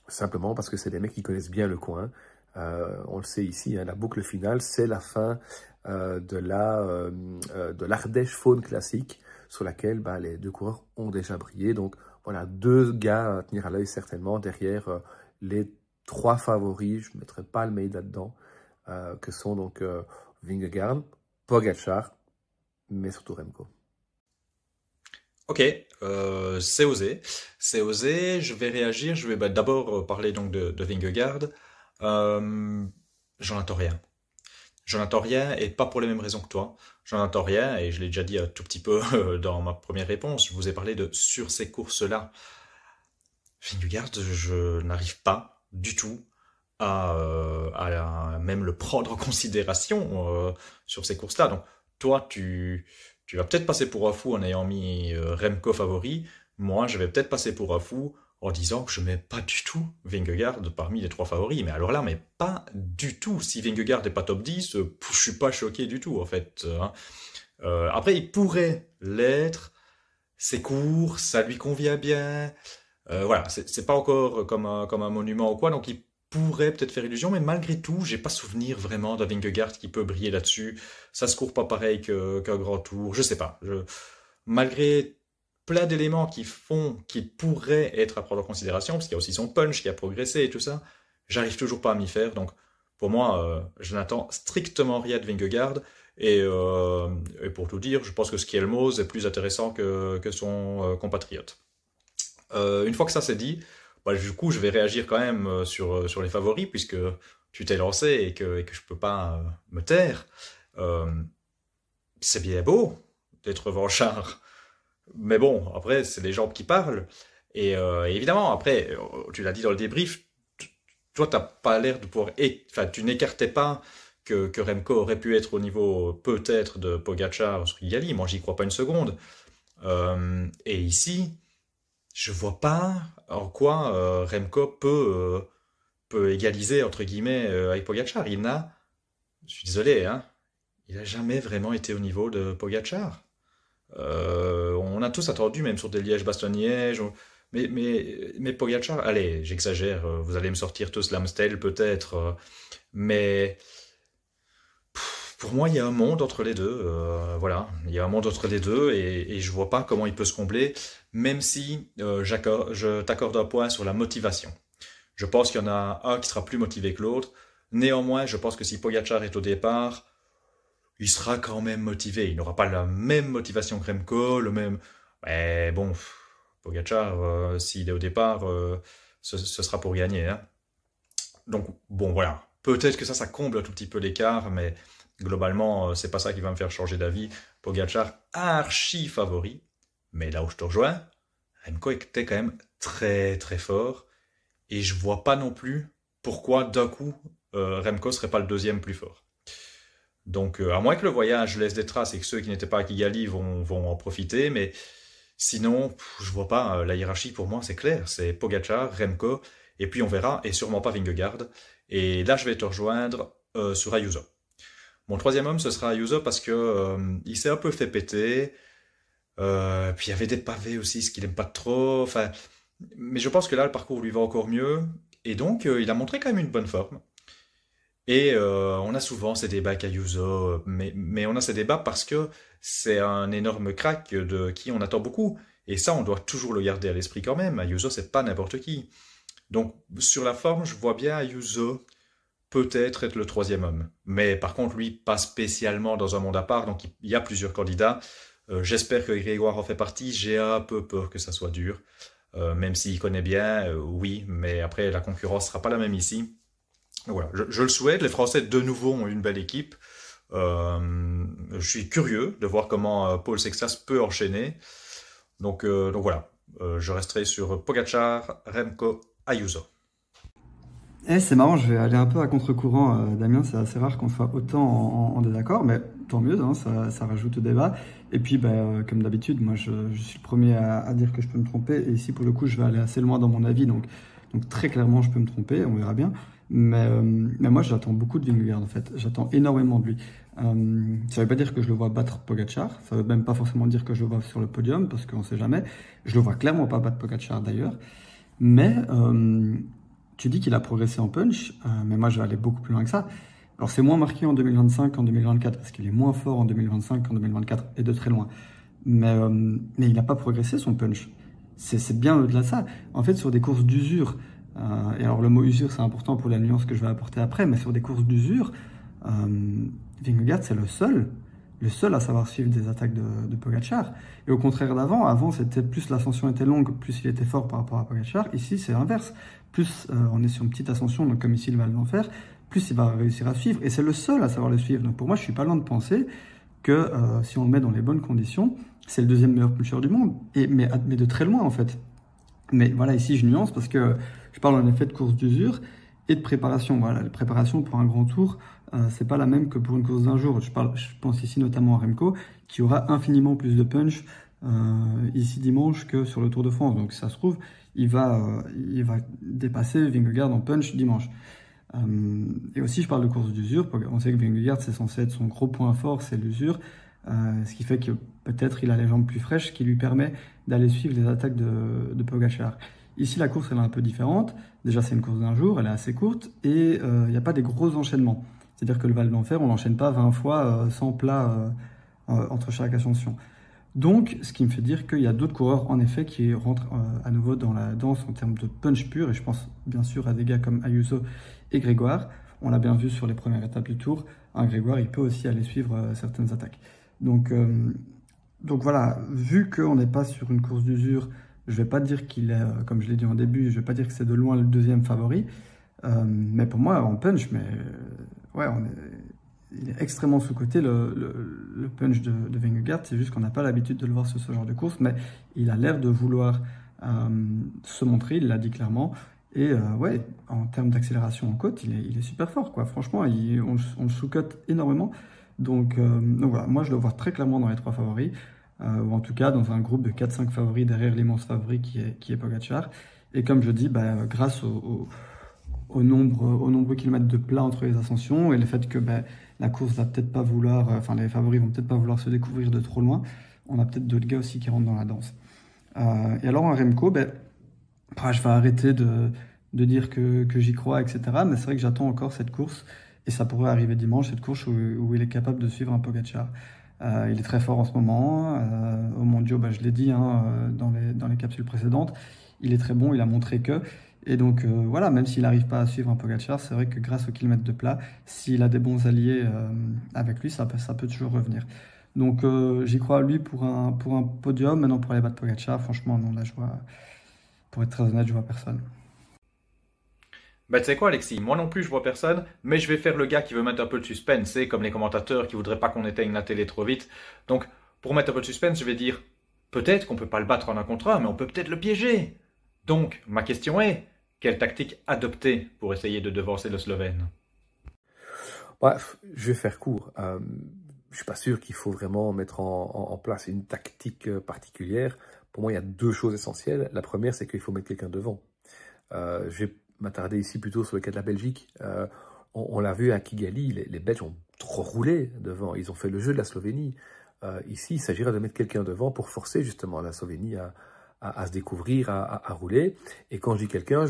Simplement parce que c'est des mecs qui connaissent bien le coin. On le sait ici, hein, la boucle finale, c'est la fin de l'Ardèche Faune Classique, sur laquelle les deux coureurs ont déjà brillé. Donc voilà, deux gars à tenir à l'œil certainement derrière les trois favoris. Je ne mettrai pas le Almeida dedans, que sont donc Vingegaard, Pogačar, mais surtout Remco. Ok, c'est osé. C'est osé, je vais réagir. Je vais d'abord parler donc de Vingegaard. J'en attends rien. J'en attends rien, et pas pour les mêmes raisons que toi. J'en attends rien, et je l'ai déjà dit un tout petit peu dans ma première réponse. Je vous ai parlé de sur ces courses-là. Vingegaard, je n'arrive pas du tout à même le prendre en considération sur ces courses-là. Donc, toi, tu vas peut-être passer pour un fou en ayant mis Remco favori. Moi, je vais peut-être passer pour un fou en disant que je ne mets pas du tout Vingegaard parmi les trois favoris. Mais alors là, mais pas du tout. Si Vingegaard n'est pas top 10, je ne suis pas choqué du tout, en fait. Après, il pourrait l'être. C'est court, ça lui convient bien. Voilà, c'est pas encore comme un monument ou quoi, donc il pourrait peut-être faire illusion, mais malgré tout, j'ai pas souvenir vraiment d'un Vingegaard qui peut briller là-dessus. Ça se court pas pareil qu'un grand tour, je sais pas. Malgré plein d'éléments qui font qu'il pourrait être à prendre en considération, parce qu'il y a aussi son punch qui a progressé et tout ça, j'arrive toujours pas à m'y faire. Donc pour moi, je n'attends strictement rien de Vingegaard. Et pour tout dire, je pense que Skelmos est plus intéressant que son compatriote. Une fois que ça c'est dit, du coup je vais réagir quand même sur les favoris, puisque tu t'es lancé et que je peux pas me taire. C'est bien beau d'être revanchard, mais bon, après c'est les jambes qui parlent. Et évidemment, après, tu l'as dit dans le débrief, toi t'as pas l'air de pouvoir... Enfin, tu n'écartais pas que Remco aurait pu être au niveau peut-être de Pogačar sur Kigali. Moi, j'y crois pas une seconde. Et ici, je vois pas en quoi Remco peut égaliser, entre guillemets, avec Pogačar. Je suis désolé, hein, il a jamais vraiment été au niveau de Pogačar. On a tous attendu, même sur des Liège-Bastogne-Liège. Mais Pogačar, allez, j'exagère, vous allez me sortir tous l'Amstel peut-être, mais pour moi, il y a un monde entre les deux. Voilà, il y a un monde entre les deux et je vois pas comment il peut se combler, même si je t'accorde un point sur la motivation. Je pense qu'il y en a un qui sera plus motivé que l'autre. Néanmoins, je pense que si Pogačar est au départ, il sera quand même motivé. Il n'aura pas la même motivation que Remco, le même. Mais bon, Pogačar, s'il est au départ, ce sera pour gagner. Hein. Donc bon, voilà. Peut-être que ça comble un tout petit peu l'écart, mais globalement, c'est pas ça qui va me faire changer d'avis. Pogačar, archi favori. Mais là où je te rejoins, Remco était quand même très très fort. Et je vois pas non plus pourquoi d'un coup Remco serait pas le deuxième plus fort. Donc à moins que le voyage laisse des traces et que ceux qui n'étaient pas à Kigali vont en profiter, mais sinon je vois pas, la hiérarchie pour moi c'est clair, c'est Pogačar, Remco, et puis on verra, et sûrement pas Vingegaard. Et là je vais te rejoindre sur Ayuso. Mon troisième homme ce sera Ayuso parce que il s'est un peu fait péter, puis il y avait des pavés aussi, ce qu'il aime pas trop, enfin... Mais je pense que là, le parcours lui va encore mieux. Et donc, il a montré quand même une bonne forme. Et on a souvent ces débats avec Ayuso. Mais on a ces débats parce que c'est un énorme crack de qui on attend beaucoup. Et ça, on doit toujours le garder à l'esprit quand même. Ayuso, c'est pas n'importe qui. Donc, sur la forme, je vois bien Ayuso peut-être être le troisième homme. Mais par contre, lui, pas spécialement dans un monde à part. Donc, il y a plusieurs candidats. J'espère que Grégoire en fait partie. J'ai un peu peur que ça soit dur. Même s'il connaît bien, oui, mais après la concurrence sera pas la même ici. Voilà, je le souhaite. Les Français de nouveau ont une belle équipe. Je suis curieux de voir comment Paul Sexas peut enchaîner. Donc voilà, je resterai sur Pogačar, Remco, Ayuso. C'est marrant, je vais aller un peu à contre-courant, Damien, c'est assez rare qu'on soit autant en désaccord, mais tant mieux, hein, ça rajoute au débat. Et puis, comme d'habitude, moi je suis le premier à dire que je peux me tromper, et ici pour le coup je vais aller assez loin dans mon avis, donc très clairement je peux me tromper, on verra bien. Mais moi j'attends beaucoup de Vingegaard en fait, j'attends énormément de lui. Ça ne veut pas dire que je le vois battre Pogačar, ça ne veut même pas forcément dire que je le vois sur le podium, parce qu'on ne sait jamais. Je le vois clairement pas battre Pogačar d'ailleurs, mais... Tu dis qu'il a progressé en punch, mais moi je vais aller beaucoup plus loin que ça. Alors c'est moins marqué en 2025 qu'en 2024, parce qu'il est moins fort en 2025 qu'en 2024, et de très loin. Mais il n'a pas progressé son punch. C'est bien au-delà de ça. En fait, sur des courses d'usure, et alors le mot usure c'est important pour la nuance que je vais apporter après, mais sur des courses d'usure, Vingegaard c'est le seul à savoir suivre des attaques de Pogačar. Et au contraire avant c'était plus l'ascension était longue, plus il était fort par rapport à Pogačar. Ici c'est l'inverse. Plus on est sur une petite ascension, donc comme ici il va l'enfer, plus il va réussir à suivre. Et c'est le seul à savoir le suivre. Donc pour moi, je suis pas loin de penser que si on le met dans les bonnes conditions, c'est le deuxième meilleur puncher du monde. Mais de très loin en fait. Mais voilà, ici je nuance parce que je parle en effet de course d'usure et de préparation. Voilà, la préparation pour un grand tour, c'est pas la même que pour une course d'un jour. Je pense ici notamment à Remco, qui aura infiniment plus de punch ici dimanche que sur le Tour de France. Donc si ça se trouve, il va dépasser Vingegaard en punch dimanche. Et aussi, je parle de course d'usure. On sait que Vingegaard, c'est censé être son gros point fort, c'est l'usure. Ce qui fait que peut-être il a les jambes plus fraîches, ce qui lui permet d'aller suivre les attaques de Pogačar. Ici, la course, elle est un peu différente. Déjà, c'est une course d'un jour, elle est assez courte, et il n'y a pas des gros enchaînements. C'est-à-dire que le Val d'Enfer, on l'enchaîne pas 20 fois sans plat entre chaque ascension. Donc, ce qui me fait dire qu'il y a d'autres coureurs, en effet, qui rentrent à nouveau dans la danse en termes de punch pur, et je pense bien sûr à des gars comme Ayuso et Grégoire. On l'a bien vu sur les premières étapes du Tour. Un Grégoire, il peut aussi aller suivre certaines attaques. Donc voilà, vu qu'on n'est pas sur une course d'usure, je ne vais pas dire qu'il est, comme je l'ai dit en début, je ne vais pas dire que c'est de loin le deuxième favori. Mais pour moi, en punch, ouais, il est extrêmement sous-coté, le punch de Vingegaard. C'est juste qu'on n'a pas l'habitude de le voir sur ce genre de course, mais il a l'air de vouloir se montrer, il l'a dit clairement. Et ouais, en termes d'accélération en côte, il est super fort, quoi. Franchement, on le sous-cote énormément. Donc voilà, moi je le vois très clairement dans les 3 favoris, ou en tout cas dans un groupe de 4-5 favoris derrière l'immense favori qui est Pogacar. Et comme je dis, bah, grâce au nombre de kilomètres de plat entre les ascensions et le fait que bah, la course va peut-être pas vouloir, enfin les favoris vont peut-être pas vouloir se découvrir de trop loin, on a peut-être d'autres gars aussi qui rentrent dans la danse. Et alors en Remco, ben, je vais arrêter de dire que j'y crois, etc. Mais c'est vrai que j'attends encore cette course, et ça pourrait arriver dimanche, cette course où il est capable de suivre un Pogacar. Il est très fort en ce moment. Au Mondiaux, bah, je l'ai dit hein, dans les capsules précédentes, il est très bon, il a montré que. Et donc voilà, même s'il n'arrive pas à suivre un Pogacar, c'est vrai que grâce aux kilomètres de plat, s'il a des bons alliés avec lui, ça peut toujours revenir. Donc j'y crois à lui pour un podium. Maintenant pour aller battre Pogacar, franchement non, là pour être très honnête, je vois personne. Bah, tu sais quoi, Alexis? Moi non plus, je vois personne, mais je vais faire le gars qui veut mettre un peu de suspense, c'est comme les commentateurs qui voudraient pas qu'on éteigne la télé trop vite. Donc, pour mettre un peu de suspense, je vais dire, peut-être qu'on peut pas le battre en un contre un, mais on peut peut-être le piéger. Donc, ma question est, quelle tactique adopter pour essayer de devancer le Slovène? Bref, je vais faire court. Je suis pas sûr qu'il faut vraiment mettre en place une tactique particulière. Pour moi, il y a 2 choses essentielles. La première, c'est qu'il faut mettre quelqu'un devant. Je vais m'attarder ici plutôt sur le cas de la Belgique. On l'a vu à Kigali, les Belges ont trop roulé devant. Ils ont fait le jeu de la Slovénie. Ici, il s'agirait de mettre quelqu'un devant pour forcer justement la Slovénie à se découvrir, à rouler. Et quand je dis quelqu'un,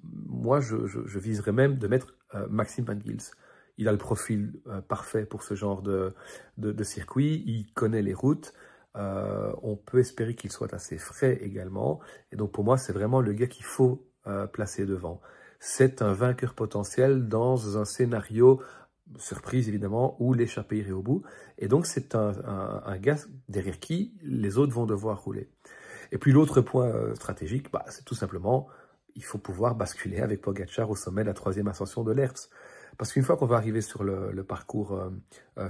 moi, je viserais même de mettre Maxime Van Gils. Il a le profil parfait pour ce genre de circuit. Il connaît les routes. On peut espérer qu'il soit assez frais également. Et donc, pour moi, c'est vraiment le gars qu'il faut placer devant. C'est un vainqueur potentiel dans un scénario, surprise évidemment, où l'échappée irait au bout. Et donc, c'est un gars derrière qui les autres vont devoir rouler. Et puis, l'autre point stratégique, bah, c'est tout simplement, il faut pouvoir basculer avec Pogacar au sommet de la 3e ascension de l'Hertz. Parce qu'une fois qu'on va arriver sur le parcours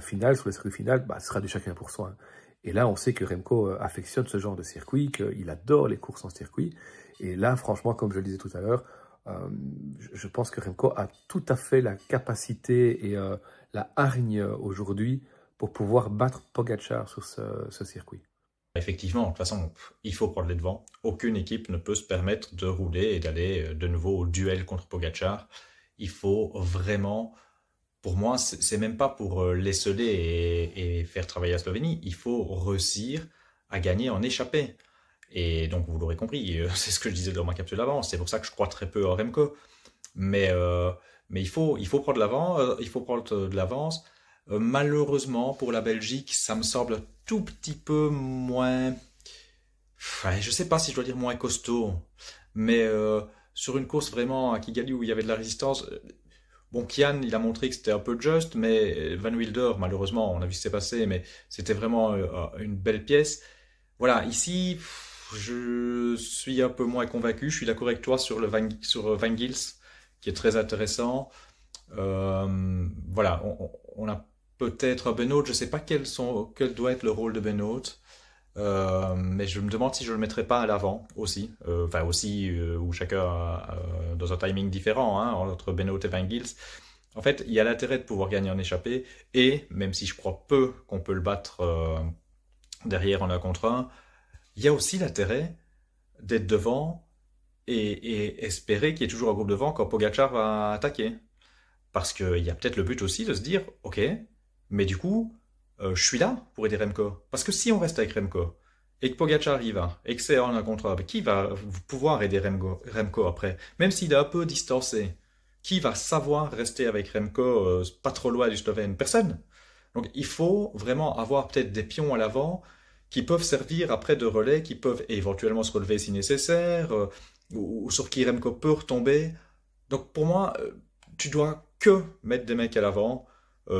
final, sur le circuit final, bah, ce sera du chacun pour soi. Et là, on sait que Remco affectionne ce genre de circuit, qu'il adore les courses en circuit. Et là, franchement, comme je le disais tout à l'heure, je pense que Remco a tout à fait la capacité et la hargne aujourd'hui pour pouvoir battre Pogacar sur ce circuit. Effectivement, de toute façon, il faut prendre les devants. Aucune équipe ne peut se permettre de rouler et d'aller de nouveau au duel contre Pogacar. Il faut vraiment, pour moi, c'est même pas pour l'esseler et faire travailler la Slovénie. Il faut réussir à gagner en échappée. Et donc, vous l'aurez compris, c'est ce que je disais dans ma capsule d'avant. C'est pour ça que je crois très peu en Remco. Mais il faut prendre l'avant, il faut prendre de l'avance. Malheureusement, pour la Belgique, ça me semble un tout petit peu moins... Ouais, je sais pas si je dois dire moins costaud. Mais sur une course vraiment à Kigali où il y avait de la résistance... Bon, Kian, il a montré que c'était un peu juste, mais Van Wilder, malheureusement, on a vu ce qui s'est passé, mais c'était vraiment une belle pièce. Voilà, ici, je suis un peu moins convaincu. Je suis d'accord avec toi sur Van Gils, qui est très intéressant. Voilà, on a peut-être un Benoît, je ne sais pas quel doit être le rôle de Benoît, mais je me demande si je ne le mettrais pas à l'avant aussi. Enfin, aussi, où chacun dans un timing différent hein, entre Benoît et Van Gils. En fait, il y a l'intérêt de pouvoir gagner en échappée, et même si je crois peu qu'on peut le battre derrière en 1 contre 1, il y a aussi l'intérêt d'être devant et espérer qu'il y ait toujours un groupe devant quand Pogacar va attaquer. Parce qu'il y a peut-être le but aussi de se dire, ok, mais du coup, je suis là pour aider Remco. Parce que si on reste avec Remco, et que Pogacar y va, et que c'est en un contre un, qui va pouvoir aider Remco après? Même s'il est un peu distancé, qui va savoir rester avec Remco pas trop loin du Slovène? Personne. Donc il faut vraiment avoir peut-être des pions à l'avant qui peuvent servir après de relais, qui peuvent éventuellement se relever si nécessaire, ou sur qui Remco peut retomber. Donc pour moi, tu dois que mettre des mecs à l'avant,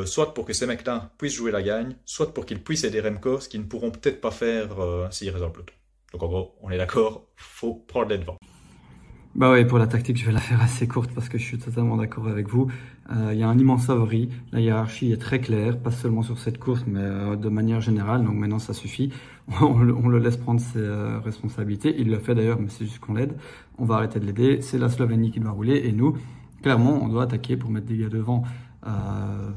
soit pour que ces mecs-là puissent jouer la gagne, soit pour qu'ils puissent aider Remco, ce qu'ils ne pourront peut-être pas faire s'ils restent en peloton. Donc en gros, on est d'accord, faut prendre les devants. Bah ouais, pour la tactique, je vais la faire assez courte parce que je suis totalement d'accord avec vous. Il y a un immense favori. La hiérarchie est très claire, pas seulement sur cette course, mais de manière générale. Donc maintenant, ça suffit. On le laisse prendre ses responsabilités. Il le fait d'ailleurs, mais c'est juste qu'on l'aide. On va arrêter de l'aider. C'est la Slovénie qui doit rouler et nous, clairement, on doit attaquer pour mettre des gars devant.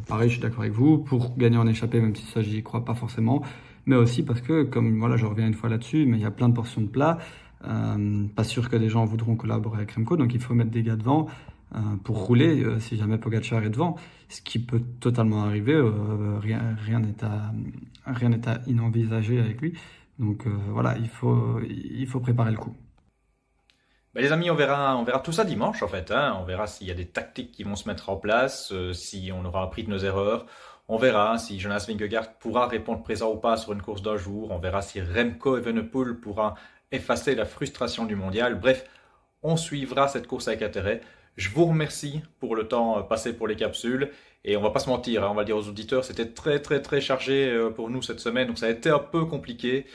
Pareil, je suis d'accord avec vous. Pour gagner en échappée, même si ça, j'y crois pas forcément. Mais aussi parce que, comme voilà, je reviens une fois là-dessus, mais il y a plein de portions de plats. Pas sûr que les gens voudront collaborer avec Remco, donc il faut mettre des gars devant pour rouler si jamais Pogacar est devant, ce qui peut totalement arriver. Rien n'est à inenvisager avec lui. Donc voilà, il faut préparer le coup. Ben les amis, on verra tout ça dimanche en fait. Hein. On verra s'il y a des tactiques qui vont se mettre en place, si on aura appris de nos erreurs. On verra si Jonas Vingegaard pourra répondre présent ou pas sur une course d'un jour. On verra si Remco Evenepoel pourra effacer la frustration du mondial. Bref, on suivra cette course avec intérêt. Je vous remercie pour le temps passé pour les capsules. Et on va pas se mentir, hein, on va le dire aux auditeurs, c'était très chargé pour nous cette semaine. Donc ça a été un peu compliqué.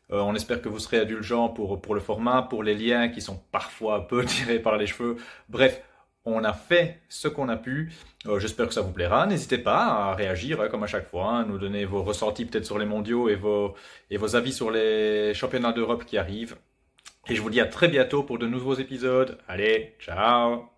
On espère que vous serez indulgents pour le format, pour les liens qui sont parfois un peu tirés par les cheveux. Bref, on a fait ce qu'on a pu. J'espère que ça vous plaira. N'hésitez pas à réagir, hein, comme à chaque fois, hein, nous donner vos ressentis peut-être sur les mondiaux et vos avis sur les championnats d'Europe qui arrivent. Et je vous dis à très bientôt pour de nouveaux épisodes. Allez, ciao!